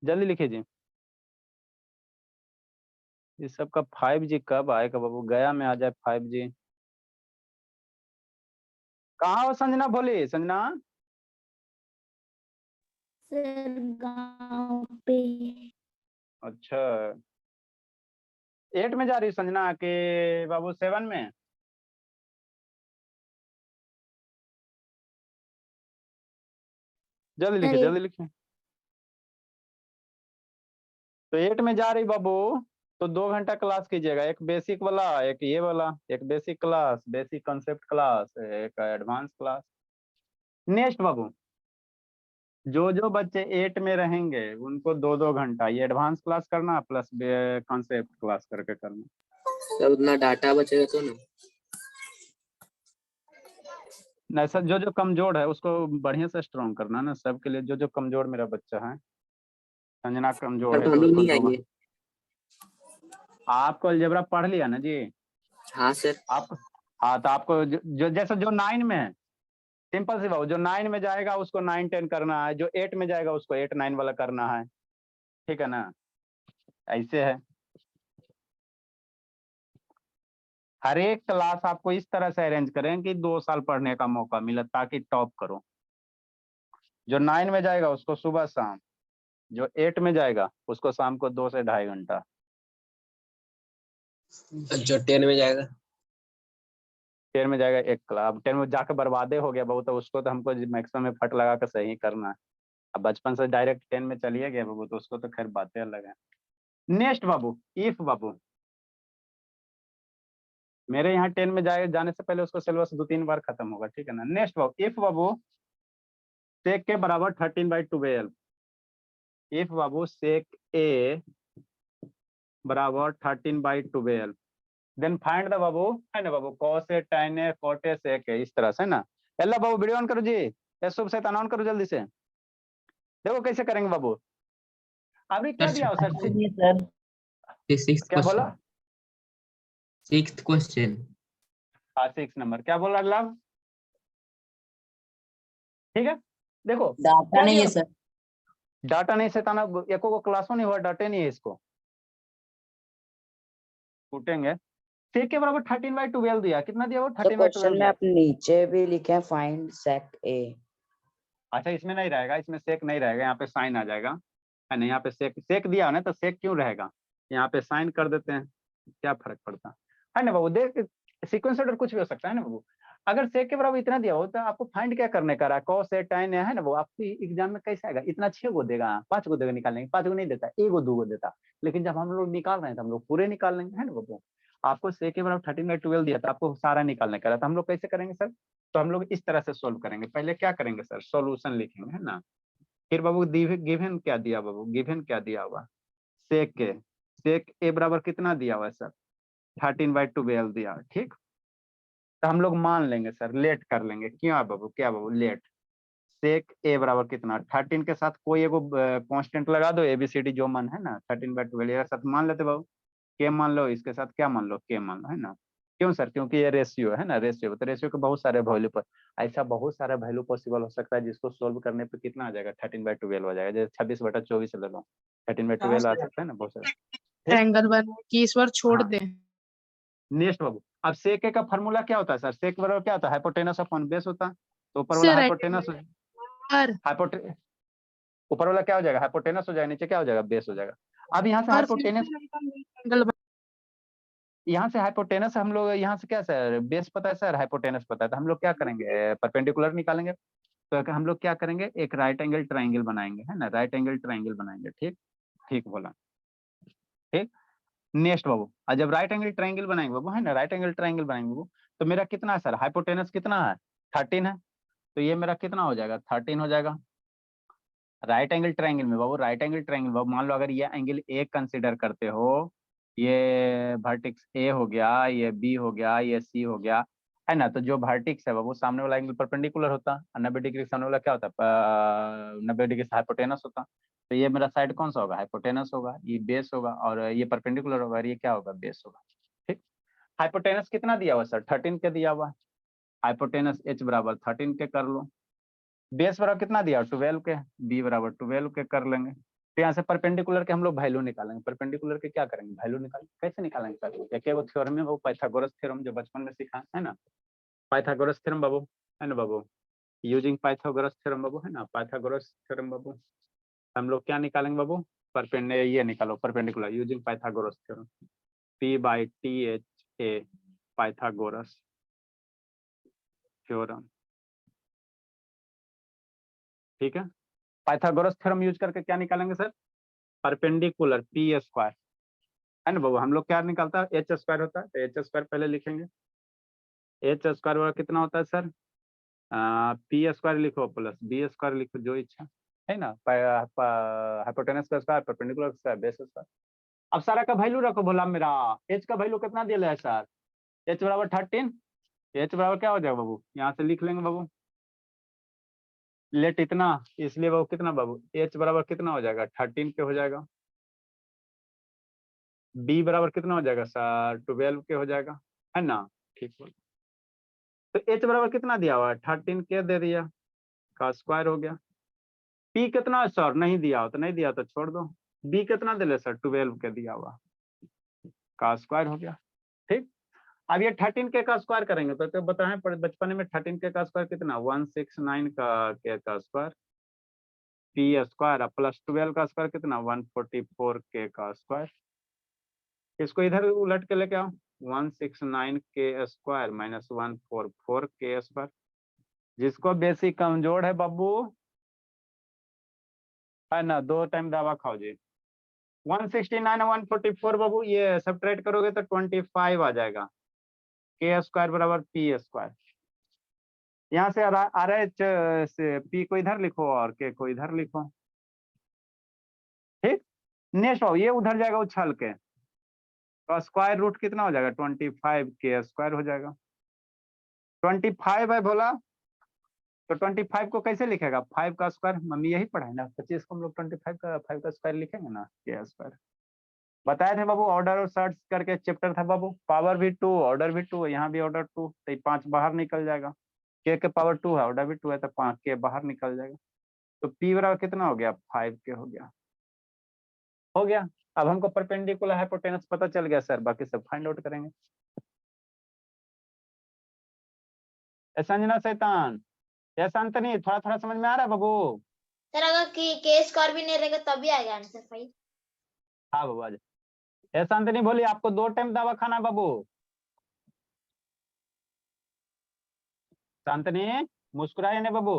S1: जल्दी लिखिए जी। इस सब का 5G कब आएगा बाबू? गया में आ जाए 5G। कहाँ हो संजना? बोली संजना।
S4: सर गांव पे।
S1: अच्छा 8 में जा रही संजना के बाबू 7 में? जल्दी लिखिए, जल्दी लिखिए। तो 8 में जा रही बाबू, तो 2 घंटा क्लास कीजिएगा, एक बेसिक वाला, एक ये वाला, एक basic class, basic concept class, एक एडवांस क्लास। नेक्स्ट बाबू, जो बच्चे 8 में रहेंगे उनको 2-2 घंटा ये एडवांस क्लास करना प्लस कॉन्सेप्ट क्लास करके करना।
S5: सर उतना डाटा बचेगा तो ना?
S1: नहीं सर, जो कमजोर है उसको बढ़िया से स्ट्रॉन्ग करना ना सबके लिए। जो कमजोर मेरा बच्चा है, संजना कमजोर
S5: सर
S1: है
S5: तो
S1: तो
S5: हम लोग
S1: उसको
S5: नहीं
S1: 2
S5: आएंगे।
S1: आपको अलजेब्रा पढ़ लिया ना जी
S5: हाँ सर।
S1: आप? हाँ तो आपको जैसे जो 9 में है, सिंपल सी बात, जो 9 में जाएगा उसको 9-10 करना है, जो 8 में जाएगा उसको 8-9 वाला करना है, ठीक है ना? ऐसे है। हर एक क्लास आपको इस तरह से अरेंज करें कि 2 साल पढ़ने का मौका मिले ताकि टॉप करो। जो 9 में जाएगा उसको सुबह शाम, जो 8 में जाएगा उसको शाम को 2 से 2.5 घंटा।
S5: जो 10 में जाएगा?
S1: 10 में जाएगा एक क्लास। 10 में जाकर बर्बादे हो गया बहुत, तो उसको तो हमको मैक्सिमम में फट लगा कर सही करना है। अब बचपन से डायरेक्ट 10 में चलिए गया बाबू, तो उसको तो खैर बातें अलग है। नेक्स्ट बाबू, इफ बाबू मेरे यहाँ 10 में जाने से पहले उसको सिलेबस 2-3 बार खत्म होगा, ठीक है ना? नेक्स्ट बाबू, इफ बाबू सेक के बराबर 13/12, इफ बाबू सेक ए बराबर 13/12, देन फाइंड द बाबू, है ना बाबू, cos A tan A cot A sec ए, इस तरह से ना। अल्लाह बाबू वीडियो ऑन करो जी, ये शुभ से ऑन करो जल्दी से। देखो कैसे करेंगे बाबू। अभी क्या दिया हो सर? क्या बोला?
S2: 6th question.
S1: हाँ 6 नंबर क्या बोला अल्लाह? ठीक है देखो
S3: डाटा नहीं है सर।
S1: डाटा नहीं सताना, एको को क्लासों नहीं हुआ, डाटे नहीं है इसको छूटेंगे। सेक के बराबर 13/12 दिया, कितना दिया वो?
S5: तो
S1: 13/12
S5: क्वेश्चन में
S1: दिया।
S5: आप नीचे भी लिखे हैं फाइंड सेक ए।
S1: अच्छा इसमें नहीं रहेगा, इसमें सेक नहीं रहेगा, यहाँ पे साइन आ जाएगा, है ना? यहाँ पे सेक दिया ना, तो सेक क्यों रहेगा? यहाँ पे साइन कर देते हैं, क्या फर्क पड़ता है ना बाबू? देख सीक्वेंस ऑर्डर कुछ भी हो सकता है ना बाबू। अगर सेक के बराबर इतना दिया हो तो आपको फाइंड क्या करने का रहा? कॉस ए tan है ना वो, आपकी एग्जाम में कैसे आएगा? इतना 6 गो देगा, 5 गो देगा निकालने, 5 गो नहीं देता, 1 गो 2 गो देता। लेकिन जब हम लोग निकाल रहे हैं तो हम लोग पूरे निकाल लेंगे, है ना बाबू? आपको सेक के बराबर 13/12 दिया था, आपको सारा निकालने का रहा था। हम लोग कैसे करेंगे सर? तो हम लोग इस तरह से सोल्व करेंगे। पहले क्या करेंगे सर? सॉल्यूशन लिखेंगे, है ना? फिर बाबू गिवन क्या दिया बाबू? गिवन क्या दिया हुआ? सेक ए बराबर कितना दिया हुआ सर? 13/12 दिया, ठीक। तो हम लोग मान लेंगे सर, लेट कर लेंगे। क्यों बाबू? क्या बाबू? लेट सेक ए बराबर कितना 13 के साथ कोई एगो कांस्टेंट लगा दो, एबीसीडी जो मन है ना 13/12 के साथ मान लेते बाबू, के मान लो, इसके साथ क्या मान लो, के मान लो, है ना। क्यों सर? क्योंकि ये रेशियो है ना, रेशियो, तो रेशियो के बहुत सारे वैल्यू पर, ऐसा बहुत सारा वैल्यू पॉसिबल हो सकता है जिसको सोल्व करने पे कितना आ जाएगा 13/12 हो जाएगा। जैसे 26/24 ले लो, 13/12 आ सकता है ना, बहुत सारा।
S6: एंगल बना कि इस बार छोड़
S1: हाँ।
S6: दे।
S1: नेक्स्ट बाबू, अब सेक ए का फार्मूला क्या होता है सर? सेक बराबर क्या होता है? हाइपोटेनस अपॉन बेस होता है, तो ऊपर वाला
S6: सर
S1: हाइपोटेनस,
S6: सर
S1: ऊपर वाला क्या हो जाएगा? हाइपोटेनस हो जाएगा, नीचे क्या हो जाएगा? बेस हो जाएगा। अब यहाँ से
S6: और फिर
S1: हाइपोटेनस,
S6: एंगल
S1: यहाँ से हाइपोटेनस हम लोग, यहाँ से क्या सर? बेस पता है सर, हाइपोटेनस पता है, तो हम लोग क्या करेंगे? परपेंडिकुलर निकालेंगे। तो हम लोग क्या करेंगे? एक राइट एंगल ट्राइंगल बनाएंगे, है ना, राइट एंगल ट्राइंगल बनाएंगे। ठीक, ठीक बोला, ठीक। नेक्स्ट बाबू, और जब राइट एंगल ट्राइंगल बनाएंगे बाबू, है ना, राइट एंगल ट्राइंगल बनाएंगे बाबू, तो मेरा कितना है सर? हाइपोटेनस कितना है? 13 है, तो ये मेरा कितना हो जाएगा? 13 हो जाएगा। राइट एंगल ट्राइंगल में बाबू, राइट एंगल ट्राइंगल बाबू, मान लो अगर ये एंगल ए कंसीडर करते हो, ये वर्टेक्स ए हो गया, ये बी हो गया, ये सी हो गया, है ना, तो जो वर्टेक्स है बाबू, सामने वाला एंगल परपेंडिकुलर होता है, 90 डिग्री सामने वाला क्या होता है? 90 डिग्री से हाइपोटेनस होता, तो ये मेरा साइड कौन सा होगा? हाइपोटेनस होगा, ये बेस होगा, और ये परपेंडिकुलर होगा, और ये क्या होगा? बेस होगा। ठीक, हाइपोटेनस कितना दिया हुआ सर? 13 के दिया हुआ। हाइपोटेनस एच बराबर 13 के कर लो, बेस बराबर कितना दिया? 12 के, बी बराबर 12 के कर लेंगे। तो यहाँ से परपेंडिकुलर के हम लोग वैल्यू निकालेंगे। परपेंडिकुलर के क्या करेंगे? वैल्यू निकालेंगे। कैसे निकालेंगे सर? एक एगो थ्योरम है वो, पाइथागोरस थ्योरम, जो बचपन में सीखा है ना, पाइथागोरस थ्योरम बाबू, है ना बाबू, यूजिंग पाइथागोरस थ्योरम बाबू, है ना, पाइथागोरस थ्योरम बाबू। हम लोग क्या निकालेंगे बाबू? ये निकालो perpendicular using Pythagoras theorem, P/THA Pythagoras theorem. ठीक है, पाइथागोरस थ्योरम यूज करके क्या निकालेंगे सर? परपेंडिकुलर पी स्क्वायर, है ना बाबू, हम लोग क्या निकालता है? एच स्क्वायर होता है, तो एच स्क्वायर पहले लिखेंगे। एच स्क्वायर वाला कितना होता है सर? पी स्क्वायर लिखो प्लस बी स्क्वायर लिखो, जो इच्छा, है ना, हाइपोटेनस का square, perpendicular square, base square. अब सारा का वैल्यू रखो बोला मेरा। एच का वैल्यू कितना दिया है सर? एच बराबर 13, एच बराबर क्या हो जाएगा बाबू? यहाँ से लिख लेंगे बाबू, लेट इतना, इसलिए बाबू कितना बाबू? एच बराबर कितना हो जाएगा? 13 के हो जाएगा। बी बराबर कितना हो जाएगा सर? 12 के हो जाएगा, है ना। ठीक बोल, तो एच बराबर कितना दिया हुआ है? 13 के दे दिया, का स्क्वायर हो गया। पी कितना है सर? नहीं दिया हो तो नहीं दिया तो छोड़ दो। बी कितना दे ले सर? 12 के दिया हुआ, का स्क्वायर हो गया। ठीक, अब ये 13 के का स्क्वायर करेंगे तो बताएं, बचपन में 13 के का स्क्वायर कितना? 169 का के का स्क्वायर, पी स्क्वायर, प्लस 12 का स्क्वायर कितना? 144 के का स्क्वायर। इसको इधर उलट के लेके आओ, 169 के स्क्वायर माइनस 144 के स्क्वायर। जिसको बेसिक कमजोर है बाबू, है ना, 2 टाइम दवा खाओ जी। 169 और 144 बाबू, ये सब्ट्रैक्ट करोगे तो 25 आ जाएगा। के स्क्वायर बराबर पी स्क्वायर। यहाँ से आर एच से पी को इधर लिखो और के को इधर लिखो। ठीक, नेक्स्ट बाबू, ये उधर जाएगा उछल के, तो स्क्वायर रूट कितना हो जाएगा? 25 के स्क्वायर हो जाएगा। 25 है बोला, तो 25 को कैसे लिखेगा? 5 का स्क्वायर, मम्मी यही पढ़ाए ना, 25 को हम लोग 25 का 5 का स्क्वायर लिखेंगे ना, के स्क्वायर। बताए थे बाबू, ऑर्डर और सर्च करके चैप्टर था बाबू, पावर भी 2, ऑर्डर भी 2, यहाँ भी ऑर्डर 2, तो 5 बाहर निकल जाएगा। के पावर 2 है, ऑर्डर भी 2 है, तो 5 के बाहर निकल जाएगा। तो पी बराबर कितना हो गया? 5 के हो गया। हो गया। अब हमको परपेंडिकुलर हाइपोटेनस पता चल गया सर, बाकी सब फाइंड आउट करेंगे। संजना शैतान, या शांतनी, थोड़ा थोड़ा समझ में आ रहा है बाबू?
S8: सर अगर के स्क्वायर भी नहीं रहेगा तब भी आएगा आंसर भाई।
S1: हाँ बाबू आ जाए। शांतनी बोली आपको 2 टाइम दवा खाना है बाबू। शांतनी मुस्कुराए नहीं बाबू,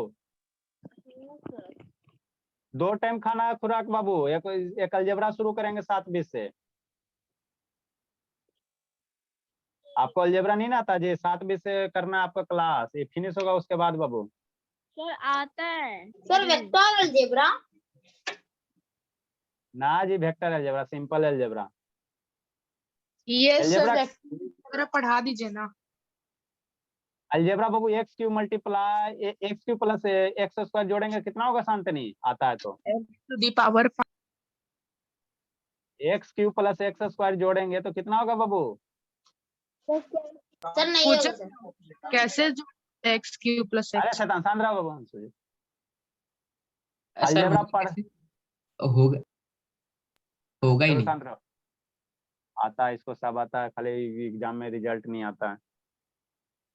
S1: 2 टाइम खाना है खुराक बाबू। एक अलजेब्रा शुरू करेंगे 7:20 से। आपको अलजेब्रा नहीं ना आता जी? 7:20 से करना है आपका क्लास, ये फिनिश होगा उसके बाद बाबू।
S8: सर आता है सर वेक्टर अलजेब्रा।
S1: ना जी, वेक्टर अलजेब्रा, सिंपल अलजेब्रा।
S6: ये सर
S1: अलजेब्रा
S6: वेक्टर पढ़ा दीजिए ना।
S1: अलजेब्रा बाबू x cube multiply x cube plus x square जोड़ेंगे कितना होगा शांतनी आता है तो
S6: to the power
S1: x cube plus x square जोड़ेंगे तो कितना होगा बाबू
S8: सर नहीं
S6: पूछा
S8: होगा सर।
S6: कैसे जो एक्स क्यू प्लस
S1: अरे
S6: एक्स
S1: शैतान शांत रहो बाबू हमसे
S2: सर
S1: अलजेब्रा
S2: होगा
S1: पढ़
S2: कैसे? होगा होगा ही
S1: चलो
S2: नहीं।
S1: शांत रहो आता है इसको सब आता है खाली एग्जाम में रिजल्ट नहीं आता है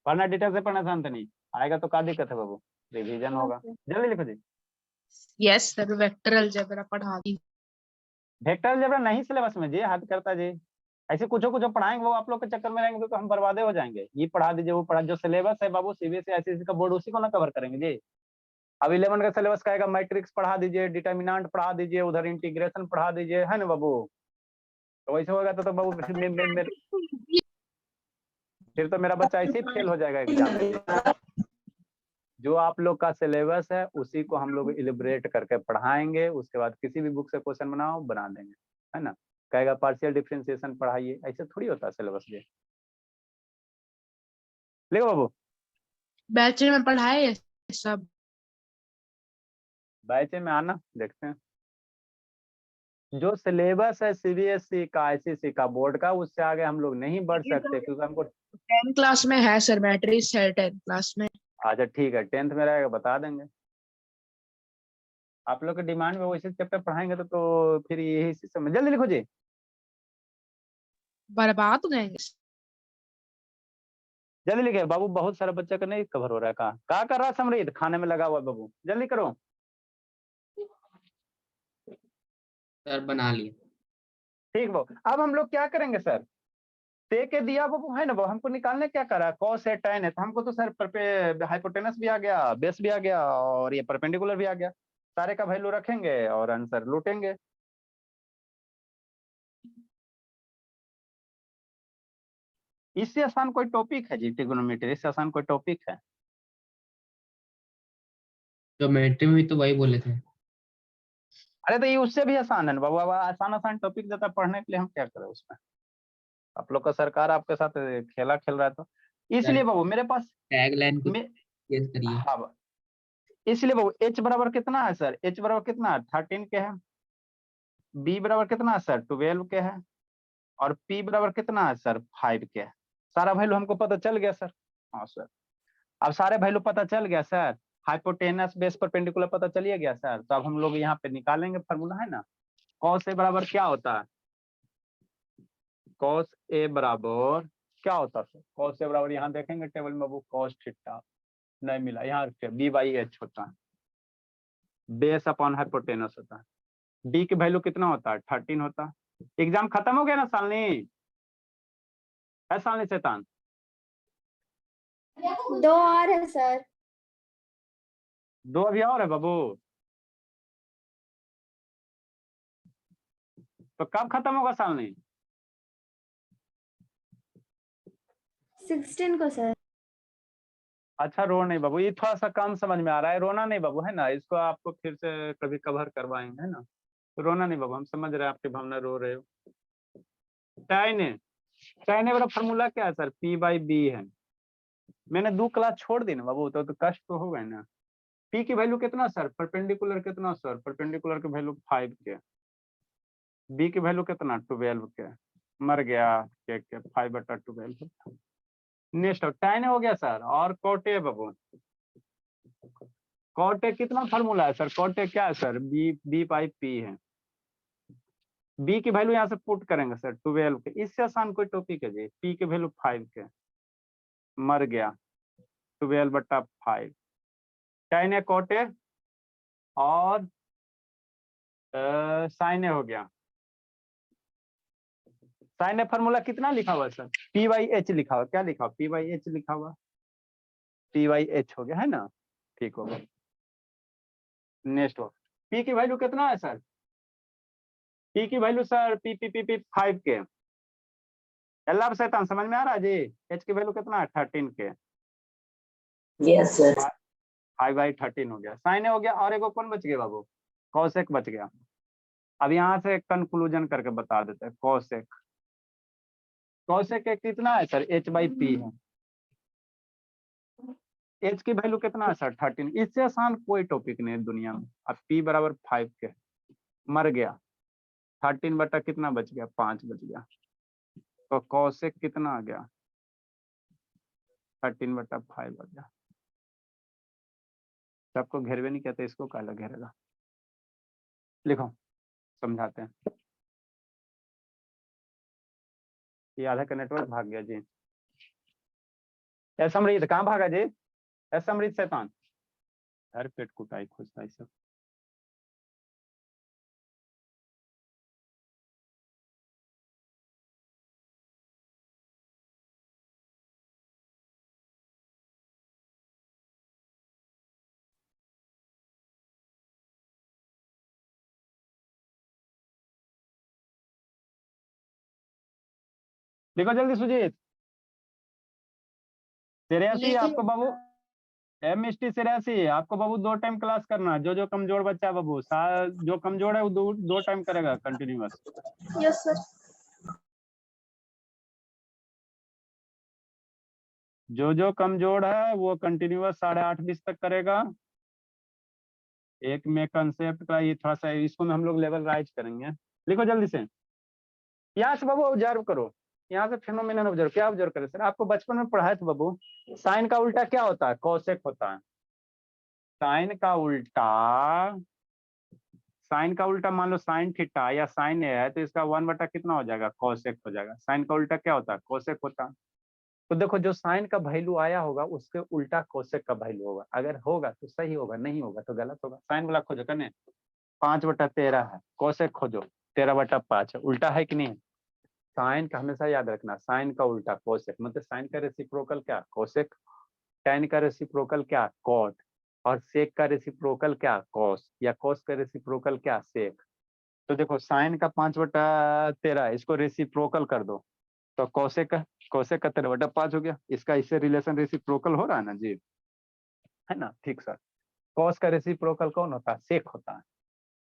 S1: पढ़ना डिटेल से पढ़ना शांत नहीं आएगा तो क्या दिक्कत है बाबू रिवीजन होगा जल्दी लिखो जी
S6: यस सर वेक्टर अलजेब्रा पढ़ा दी।
S1: वेक्टर अलजेब्रा नहीं सिलेबस में जी हद करता जी ऐसे कुछ पढ़ाएंगे वो आप लोग के चक्कर में रहेंगे तो हम बर्बादे हो जाएंगे ये पढ़ा दीजिए वो पढ़ा जो सिलेबस है बाबू सीबीएसई आईसीएसई का बोर्ड उसी को ना कवर करेंगे जी अब 11 का सिलेबस का आएगा मैट्रिक्स पढ़ा दीजिए डिटर्मिनेंट पढ़ा दीजिए उधर इंटीग्रेशन पढ़ा दीजिए है ना बाबू तो वैसे होगा तो बाबू फिर तो मेरा बच्चा ऐसे ही फेल हो जाएगा एग्जाम में जी जो आप लोग का सिलेबस है उसी को हम लोग इलिब्रेट करके पढ़ाएंगे उसके बाद किसी भी बुक से क्वेश्चन बनाओ बना देंगे है ना कहेगा पार्शियल डिफरेंशिएशन पढ़ाइए ऐसे थोड़ी होता है सिलेबस ये लिखो बाबू
S6: बैचलर में पढ़ाए ये सब।
S1: बैचे में आना देखते हैं जो सिलेबस है सीबीएसई का आईसीएसई का बोर्ड का उससे आगे हम लोग नहीं बढ़ सकते क्योंकि हमको
S6: 10 क्लास में है सर मैट्रिक्स है 10 क्लास में।
S1: अच्छा ठीक है 10th में रहेगा बता देंगे आप लोग के डिमांड में वैसे चैप्टर पढ़ाएंगे तो फिर यही सिस्टम जल्दी लिखो जी
S6: बर्बाद हो जाएंगे।
S1: जल्दी लिखे बाबू बहुत सारा बच्चा का नहीं कवर हो रहा है कहा कर रहा है समरीत खाने में लगा हुआ है बाबू जल्दी करो
S2: सर बना लिए।
S1: ठीक बाबू अब हम लोग क्या करेंगे सर ते के दिया बाबू है ना बाबू हमको निकालने क्या करा कॉस है tan है तो हमको तो सर हाइपोटेनस भी आ गया बेस भी आ गया और ये परपेंडिकुलर भी आ गया सारे का वैल्यू रखेंगे और आंसर लूटेंगे इससे आसान कोई टॉपिक है जी ट्रिगोनोमेट्री इससे आसान कोई टॉपिक है
S2: ज्योमेट्री में भी तो वही बोले थे।
S1: अरे तो ये उससे भी आसान है ना बाबू अब आसान आसान टॉपिक देता है पढ़ने के लिए हम क्या करें उसमें आप लोग का सरकार आपके साथ खेला खेल रहा है तो इसलिए बाबू मेरे पास
S2: टैगलाइन को
S1: में
S2: चेंज करिए।
S1: हाँ इसलिए बाबू h बराबर कितना है सर h बराबर कितना है 13 के है b बराबर कितना है सर 12 के है और p बराबर कितना है सर 5 के है सारा वैल्यू हमको पता चल गया सर हाँ सर अब सारे वैल्यू पता चल गया सर हाइपोटेनस बेस परपेंडिकुलर पता चलिए गया सर तो अब हम लोग यहाँ पे निकालेंगे फॉर्मूला है ना cos a बराबर क्या होता है cos a बराबर क्या होता है सर cos a बराबर यहाँ देखेंगे टेबल में वो cos थीटा नहीं मिला यहाँ b बाई h होता है बेस अपॉन हाइपोटेनस होता है d की वैल्यू कितना होता है 13 होता है एग्जाम खत्म हो गया ना सालनी है सालनी शैतान
S8: 2 और है सर
S1: 2 अभी और है बाबू तो कब खत्म होगा सालनी
S8: 16 को सर।
S1: अच्छा रो नहीं बाबू ये थोड़ा सा कम समझ में आ रहा है रोना नहीं बाबू है ना इसको आपको फिर से कभी कवर करवाएंगे है ना तो रोना नहीं बाबू हम समझ रहे हैं आपकी भावना रो रहे हो tan वाला फॉर्मूला क्या है सर p बाई बी है मैंने 2 क्लास छोड़ दी ना बाबू तो कष्ट तो होगा ना p की वैल्यू कितना सर परपेंडिकुलर कितना सर परपेंडिकुलर की वैल्यू 5 के b की वैल्यू कितना 12 के मर गया के 5/12 नेक्स्ट tan हो गया सर और कोटे बाबू कोटे कितना फॉर्मूला है सर कोटे क्या है सर b बाई p है b की वैल्यू यहाँ से पुट करेंगे सर 12 के इससे आसान कोई टॉपिक है जी p की वैल्यू 5 के मर गया 12/5 tan है कोटे और साइन हो गया साइन फॉर्मूला कितना लिखा हुआ है सर p बाई एच लिखा हुआ क्या लिखा हुआ p बाई एच लिखा हुआ p बाई एच हो गया है ना ठीक होगा नेक्स्ट हो p की वैल्यू कितना है सर p की वैल्यू सर p 5 के अल्लाह शैतान समझ में आ रहा है जी h की वैल्यू कितना है 13 के
S5: यस सर
S1: 5/13 हो गया साइन हो गया और एक कौन बच गया बाबू कॉसेक बच गया अब यहाँ से कंक्लूजन करके बता देते हैं कॉसेक कितना है सर h बाई पी है एच की वैल्यू कितना है सर 13। इससे आसान कोई टॉपिक नहीं है दुनिया में। अब p बराबर 5 के मर गया 13 बटा कितना बच गया 5 बच गया, तो कौशिक कितना आ गया 13 बटा 5 आ गया। सबको घेरवे नहीं कहते, इसको काला घेरेगा। लिखो समझाते हैं। ये आधा का नेटवर्क भाग गया जी। ऐसा अमृत कहाँ भागा जी? ऐसा अमृत शैतान हर पेट कुटाई खोजता है सब। लिखो जल्दी सुजीत। 83 आपको बाबू M-ST 83 आपको बाबू 2 टाइम क्लास करना। जो कमजोर बच्चा है बाबू जो कमजोर है वो 2 टाइम करेगा कंटिन्यूअस।
S4: Yes sir.
S1: जो कमजोर है वो कंटिन्यूअस 8:30 20 तक करेगा। एक में कंसेप्ट का ये थोड़ा सा इसको में हम लोग लेवल राइज करेंगे। लिखो जल्दी से। यहाँ से बाबू ऑब्जर्व करो, यहाँ से फिनोमिनन ऑब्जर्व। क्या ऑब्जर्व करे सर? आपको बचपन में पढ़ाया था बाबू, साइन का उल्टा क्या होता है? कोसेक होता है। साइन का उल्टा मान लो साइन थीटा या साइन ए है तो इसका 1 बटा कितना हो जाएगा? कोसेक हो जाएगा। साइन का उल्टा क्या होता है? कोसेक होता है। तो देखो जो साइन का वैल्यू आया होगा उसके उल्टा कोसेक का वैल्यू होगा। अगर होगा तो सही होगा, नहीं होगा तो गलत होगा। साइन वाला खोजो कने 5 बटा 13 है, कोसेक खोजो 13 बटा 5 है, उल्टा है कि नहीं? साइन का हमेशा याद रखना, साइन का उल्टा कोसेक, मतलब साइन का रेसिप्रोकल क्या? कोसेक। tan का रेसिप्रोकल क्या? कॉट। और सेक का रेसिप्रोकल क्या? कॉस। या कॉस का रेसिप्रोकल क्या? सेक। तो देखो साइन का 5 बटा 13 इसको रेसिप्रोकल कर दो तो कोसेक का 13 बटा 5 हो गया। इसका इससे रिलेशन रेसिप्रोकल हो रहा है ना जी, है ना? ठीक सर। कॉस का रेसिप्रोकल कौन होता है? सेक होता है।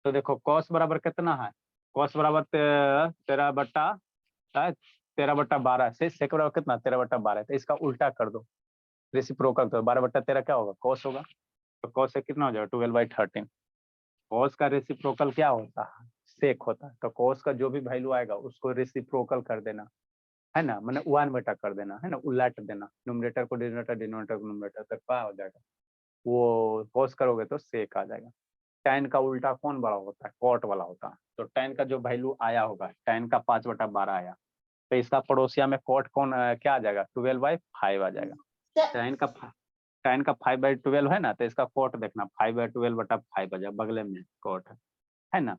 S1: तो देखो कॉस बराबर कितना है? कॉस बराबर 13 बटा 12 से सेक बराबर कितना? 13 बटा 12। तो इसका उल्टा कर दो रेसिप्रोकल, तो 12 बटा 13 क्या होगा? कॉस होगा। तो कॉस से कितना हो जाएगा? 12/13। कॉस का रेसिप्रोकल क्या होता है? सेक होता है। तो कॉस का जो भी वैल्यू आएगा उसको रेसिप्रोकल कर देना, है ना? मैंने 1 बटा कर देना, है ना? उलट देना, न्यूमरेटर को डिनोमिनेटर, डिनोमिनेटर को न्यूमरेटर, तक क्या हो जाएगा? वो कॉस करोगे तो सेक आ जाएगा। tan का उल्टा कौन बड़ा होता है? कॉट वाला होता है। तो tan का जो वैल्यू आया होगा, tan का 5 बटा 12 आया, तो इसका पड़ोसिया में कॉट कौन क्या आ जाएगा? 12/5 आ जाएगा। tan का 5/12 है ना, तो इसका कॉट देखना 5/12 बटा 5 आ जाएगा, बगले में कॉट है ना?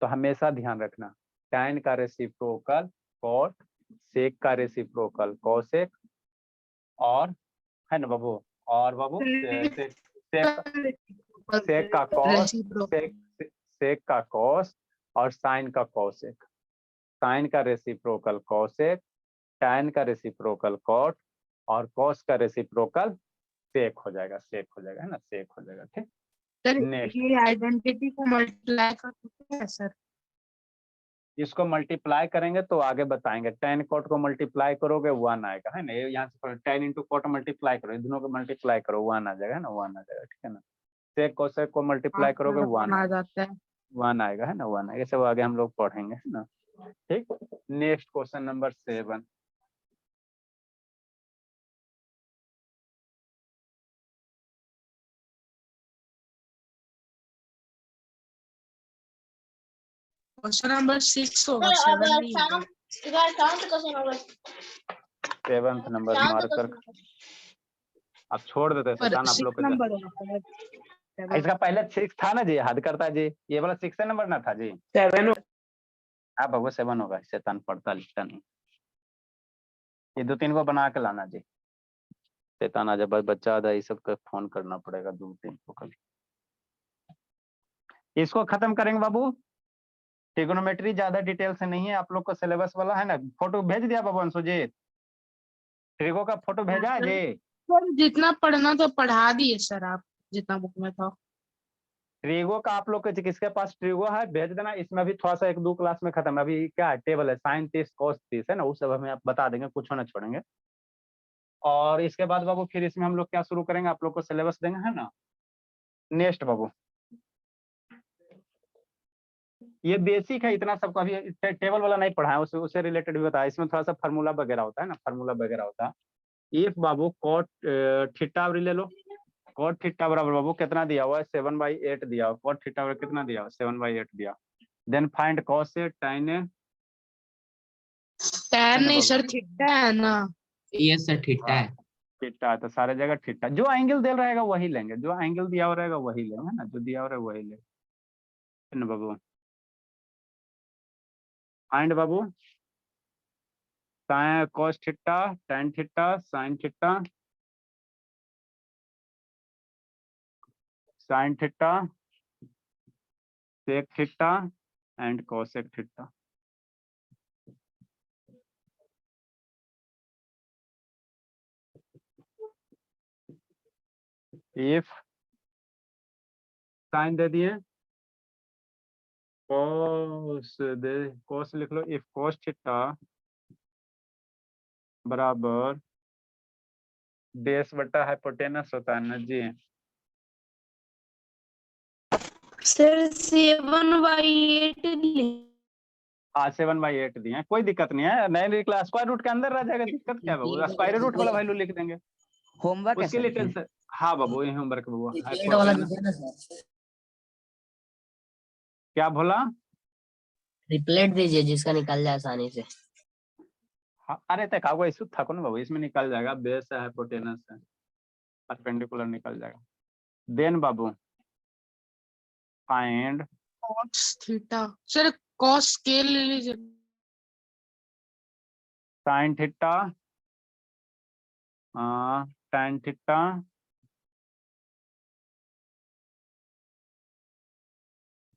S1: तो हमेशा ध्यान रखना tan का रेसिप्रोकल कॉट, सेक का रेसिप्रोकल कोसेक, और है ना बाबू? और बाबू सेक का कॉस, सेक का कॉस और साइन का कोसेक। साइन का रेसिप्रोकल कोसेक, tan का रेसिप्रोकल कॉट और कॉस का रेसिप्रोकल सेक हो जाएगा। सेक हो जाएगा, है ना? सेक हो जाएगा। ठीक।
S6: Sir
S1: Next.
S6: ये आइडेंटिटी को मल्टीप्लाई कर सकते हैं सर?
S1: इसको मल्टीप्लाई करेंगे तो आगे बताएंगे। tan कॉट को मल्टीप्लाई करोगे 1 आएगा, है ना? ये यहाँ से tan इंटू कॉट मल्टीप्लाई करो, दोनों को मल्टीप्लाई करो 1 आ जाएगा, है ना? 1 आ जाएगा। ठीक है ना? सेक कोसेक को मल्टीप्लाई करोगे 1
S6: आ जाता है।
S1: 1 आएगा, है ना? 1 आएगा। सब आगे हम लोग पढ़ेंगे, है ना? ठीक। Next question number 7।
S6: Question number 6 होगा,
S8: सर, अब
S6: 7 नहीं होगा।
S8: शाम से क्वेश्चन होगा।
S1: 7th नंबर मार्कर अब छोड़ देते हैं
S6: पर
S1: शैतान आप
S6: 6
S1: लोग को।
S6: नंबर होगा सर।
S1: इसका पहले 6 था ना जी, हद करता है जी। ये वाला 6 नंबर ना था जी।
S5: 7
S1: हाँ बाबू 7 होगा, शैतान पढ़ता लिखता नहीं। ये 2-3 को बना के लाना जी। शैतान आ जाए, बच्चा आधा ये सब का फोन करना पड़ेगा 2-3 को कभी। इसको खत्म करेंगे बाबू। ट्रिगोनोमेट्री ज्यादा डिटेल से नहीं है, आप लोग को सिलेबस वाला है ना। फोटो भेज दिया बाबू अंशुजीत, ट्रिगो का फोटो भेजा है जी।
S6: सर जितना पढ़ना तो पढ़ा दिए सर आप, जितना बुक में था।
S1: ट्रिगो का आप लोग के किसके पास ट्रिगो है भेज देना। इसमें भी थोड़ा सा 1-2 क्लास में खत्म है। अभी क्या है टेबल है, साइन 30 cos 30 है ना, वो सब हमें आप बता देंगे, कुछ ना छोड़ेंगे। और इसके बाद बाबू फिर इसमें हम लोग क्या शुरू करेंगे, आप लोग को सिलेबस देंगे है ना। नेक्स्ट बाबू, ये बेसिक है, इतना सबका भी टेबल वाला नहीं पढ़ा है, उससे रिलेटेड भी बताया। इसमें थोड़ा सा फार्मूला वगैरह होता है ना, फार्मूला वगैरह होता है। इफ बाबू कॉट थीटा ले लो, कॉट थीटा बराबर बाबू कितना दिया हुआ है 7/8 दिया हुआ, कॉट थीटा बराबर कितना दिया हुआ 7/8 दिया। देन फाइंड कॉस से tan
S6: टैन नहीं सर, थीटा है ना।
S2: यस सर, थीटा है।
S1: थीटा, तो सारे जगह थीटा, जो एंगल दे रहेगा वही लेंगे, जो एंगल दिया हुआ रहेगा वही लेंगे है ना, जो दिया हुआ रहेगा वही लेंगे है ना बाबू। फाइंड बाबू cos theta, tan theta, sin theta, sin theta, sec theta and cosec theta. If sine दे दिए, cos लिख लो। इफ cos थीटा बराबर बेस बटा हाइपोटेनस होता है ना जी।
S4: सर 7/8
S1: हाँ 7/8 दिए हैं, कोई दिक्कत नहीं है, नए लिख लो, स्क्वायर रूट के अंदर रह जाएगा, दिक्कत क्या है बाबू, स्क्वायर रूट वाला वैल्यू लिख देंगे,
S5: होमवर्क है
S1: उसके
S5: सर
S1: लिए टेंशन। हाँ बाबू ये होमवर्क बाबू।
S3: रिप्लेट वाला दीजिए ना सर,
S1: क्या बोला?
S3: रिप्लेट दीजिए जिसका निकल जाए आसानी से।
S1: हाँ, अरे तक आपको इशू था ना बाबू, इसमें निकल जाएगा, बेस है हाइपोटेनस है, परपेंडिकुलर निकल जाएगा। देन बाबू find
S6: cos theta sir, cos scale ले लीजिए।
S1: sin theta, tan theta,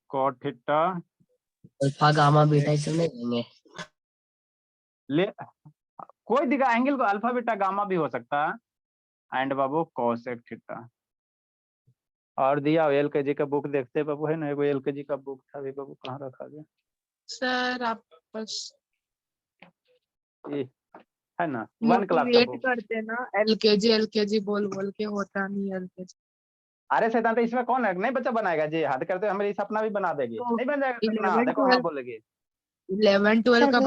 S1: cot theta,
S3: alpha gamma beta ये सब नहीं देंगे?
S1: ले कोई दिखा एंगल को अल्फा बीटा गामा भी हो सकता है एंड बाबू cosec थीटा। और दिया एलकेजी का बुक देखते हैं बाबू, है ना, एगो एलकेजी का बुक था अभी बाबू, कहाँ रखा गया
S6: सर आप बस
S1: ये है ना, 1 क्लास का
S6: मोटिवेट
S1: बुक।
S6: करते ना, एलकेजी बोल बोल के, होता नहीं एलकेजी।
S1: अरे शैतान, तो इसमें कौन है, नहीं बच्चा बनाएगा जी, हद करते हमारी सपना भी बना देगी,
S6: तो
S1: नहीं बन जाएगा सपना,
S6: 11
S1: देखो हाँ
S6: 12
S1: बोलेगी।
S6: 11 12 का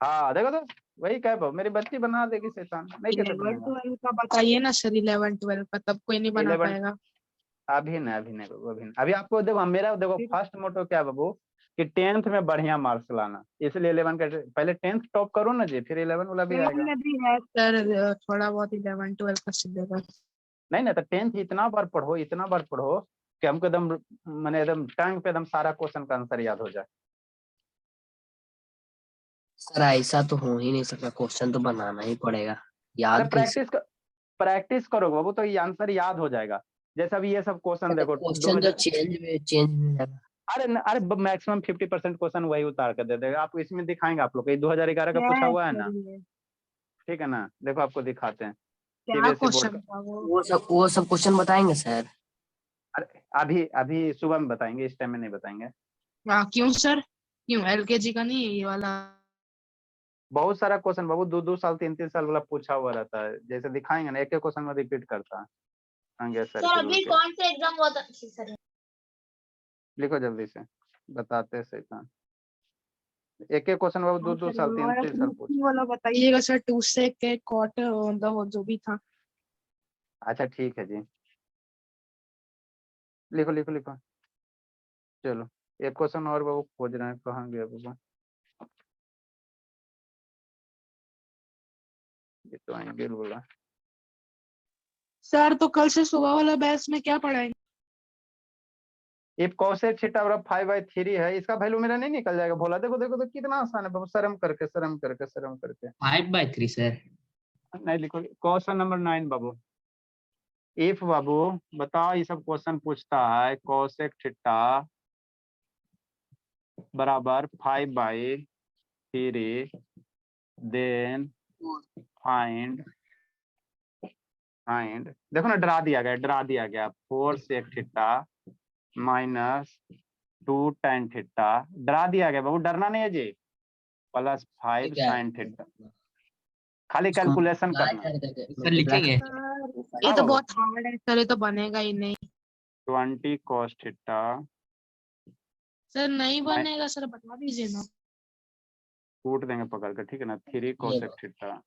S1: हाँ देखो तो वही कह पाओ, मेरी बच्ची बना देगी शैतान, नहीं कैसे
S6: 11
S1: बनेगा।
S6: 12 का बताइए ना सर, 11 12 का, तब कोई नहीं बना
S1: 11
S6: पाएगा।
S1: अभी नहीं बाबू, अभी नहीं। अभी आपको देखो, मेरा देखो फर्स्ट मोटो क्या है बाबू, कि 10th में बढ़िया मार्क्स लाना, इसलिए 11 का पहले 10th टॉप करो ना जी, फिर 11 वाला भी आएगा।
S6: में भी है सर थोड़ा बहुत 11 12 का सिलेबस।
S1: नहीं ना, तो 10th इतना बार पढ़ो, इतना बार पढ़ो कि हमको एकदम मैंने एकदम टांग पे एकदम सारा क्वेश्चन का आंसर याद हो जाए।
S3: सर ऐसा तो हो ही नहीं सकता, क्वेश्चन तो बनाना ही पड़ेगा,
S1: अरे
S3: याद कैसे?
S1: प्रैक्टिस करो बाबू, तो ये आंसर याद हो जाएगा। जैसे अभी ये सब क्वेश्चन देखो
S3: क्वेश्चन तो चेंज हो जाएगा।
S1: अरे मैक्सिमम 50% क्वेश्चन वही उतार कर दे देगा आपको, इसमें दिखाएंगे आप लोग को, 2011 का पूछा हुआ है ना, ठीक है ना, देखो आपको दिखाते हैं
S6: क्या
S1: सीबीएसई बोर्ड
S6: क्वेश्चन
S1: का।
S6: था वो?
S3: वो सब क्वेश्चन बताएंगे सर?
S1: अरे अभी सुबह में बताएंगे, इस टाइम में नहीं बताएंगे।
S6: क्यों सर, क्यों एलकेजी का नहीं है ये वाला?
S1: बहुत सारा क्वेश्चन बाबू 2-2 साल 3-3 साल वाला पूछा हुआ रहता है, जैसे दिखाएंगे ना, एक एक क्वेश्चन में रिपीट करता है। सर
S8: अभी कौन सा एग्जाम हुआ था सर?
S1: लिखो जल्दी से, बताते हैं शैतान, एक एक क्वेश्चन बाबू 2-2 साल 3-3 साल पूछ।
S6: वाला बताइएगा सर, 2 से के कॉट मतलब वो जो भी था।
S1: अच्छा ठीक है जी, लिखो लिखो लिखो। चलो एक क्वेश्चन और बाबू खोज रहे हैं, कहाँ गया बाबू, ये तो एंगल बोला।
S6: सर तो कल से सुबह वाला बैच में क्या पढ़ाएंगे?
S1: इफ cosec थीटा बराबर 5/3 है, इसका वैल्यू मेरा नहीं निकल जाएगा भोला, देखो देखो तो कितना आसान है बाबू, शर्म करके
S2: 5/3 सर।
S1: नहीं लिखो, क्वेश्चन नंबर 9 बाबू। इफ बाबू बताओ, ये सब क्वेश्चन पूछता है cosec थीटा बराबर 5/3, देन फाइंड देखो ना, डरा दिया गया 4 sec theta minus 2 tan theta, डरा दिया गया बाबू, डरना नहीं है जी, प्लस 5 sin थीटा। खाली
S2: उसको
S1: कैलकुलेशन
S2: multiply
S1: करना।
S2: करके सर multiply लिखेंगे
S6: ये
S1: हाँ
S6: तो
S1: बाबू।
S6: बहुत हार्ड है सर, ये तो बनेगा ही नहीं।
S1: 20 cos थीटा
S6: सर नहीं बनेगा सर, बता दीजिए ना।
S1: कूट देंगे पकड़ कर, ठीक है ना। 3 cosec थीटा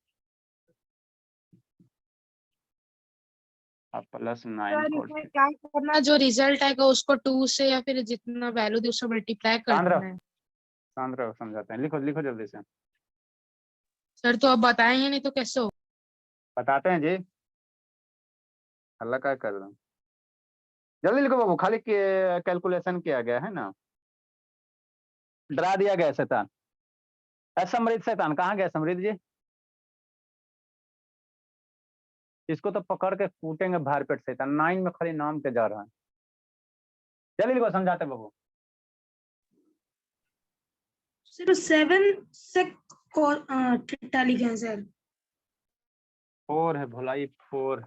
S1: अब प्लस 9
S6: सर
S1: cos
S6: इसमें
S1: थीटा।
S6: क्या करना, जो रिजल्ट आएगा उसको 2 से या फिर जितना वैल्यू दे उससे मल्टीप्लाई कर
S1: शांत रहो।
S6: देना है।
S1: शांत रहो, समझाते हैं। लिखो लिखो जल्दी से।
S6: सर तो अब बताएंगे नहीं तो कैसे हो?
S1: बताते हैं जी, अल्लाह क्या कर रहा हूँ। जल्दी लिखो बाबू, खाली कैलकुलेशन किया गया है ना। डरा दिया गया शैतान। समृद्ध शैतान कहाँ गया समृद्ध जी? इसको तो पकड़ के कूटेंगे भार पेट शैतान। 9 में खाली नाम के जा रहा है। जल्दी लिखो, समझाते बाबू।
S4: सर 7 से थीटा लिखे हैं सर।
S1: 4 है भोलाई, 4।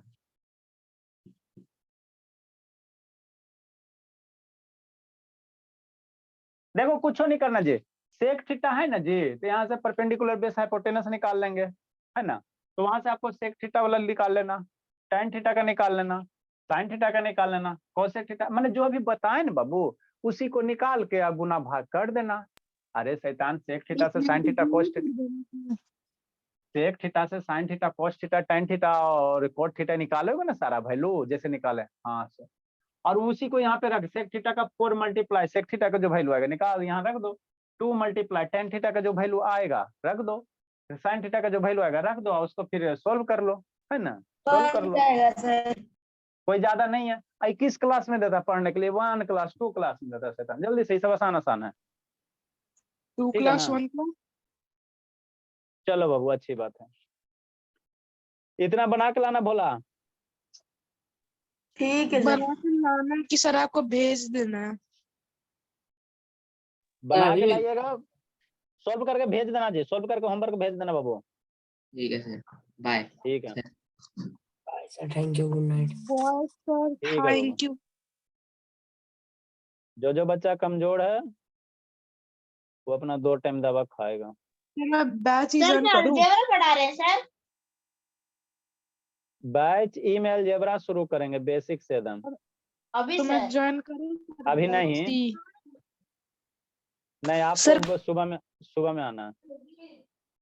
S1: देखो कुछ नहीं करना जी। सेक थीटा है ना जी, तो यहाँ से परपेंडिकुलर बेस हाइपोटेनस निकाल लेंगे, है ना। तो वहां से आपको सेक थीटा वाला निकाल लेना, tan थीटा का निकाल लेना, sin थीटा का निकाल लेना, कोसेक थीटा, मैंने जो अभी बताए ना बाबू, उसी को निकाल के आप गुना भाग कर देना। अरे शैतान, सेक थीटा से sin theta cos theta, sec theta से sin theta cos theta tan theta और कोट थीटा निकालोगे ना सारा वैल्यू जैसे निकाले। हाँ सर, और उसी को यहाँ पे रख, सेक थीटा का 4 मल्टीप्लाई सेक थीटा का जो वैल्यू आएगा निकाल यहाँ रख दो, 2 मल्टीप्लाई tan थीटा का जो वैल्यू आएगा रख दो, sin थीटा का जो वैल्यू आएगा रख दो, और उसको फिर सोल्व कर लो, है ना। सोल्व कर लो,
S4: सर
S1: कोई ज्यादा नहीं है। आई किस क्लास में देता पढ़ने के लिए? 1 क्लास 2 क्लास में देता शैतान। जल्दी से, सब आसान आसान है।
S6: 2
S1: ठीक है
S6: क्लास
S1: ना?
S6: 1 क्लास।
S1: चलो बाबू, अच्छी बात है। इतना बना के लाना भोला।
S4: ठीक है सर।
S6: बना के लाना है कि सर आपको भेज देना है?
S1: बना के लाइएगा, सोल्व करके भेज देना जी, सोल्व करके होमवर्क भेज देना बाबू।
S2: ठीक है सर, बाय।
S1: ठीक है,
S3: sir thank you, good night.
S6: बहुत सर
S1: ठीक है बाबू।
S6: Thank you.
S1: जो बच्चा कमजोर है वो अपना 2 टाइम दवा खाएगा।
S6: मैं बैच ही
S8: सर
S6: ज्वाइन
S8: क्या
S6: करूं?
S8: अलजेब्रा पढ़ा रहे हैं सर?
S1: बैच ईमेल जेबरा शुरू करेंगे बेसिक से एकदम।
S8: अभी
S6: तो मैं
S8: सर
S6: ज्वाइन करूं?
S1: अभी नहीं,
S6: जी।
S1: नहीं आपको
S6: सर
S1: सुबह में आना है।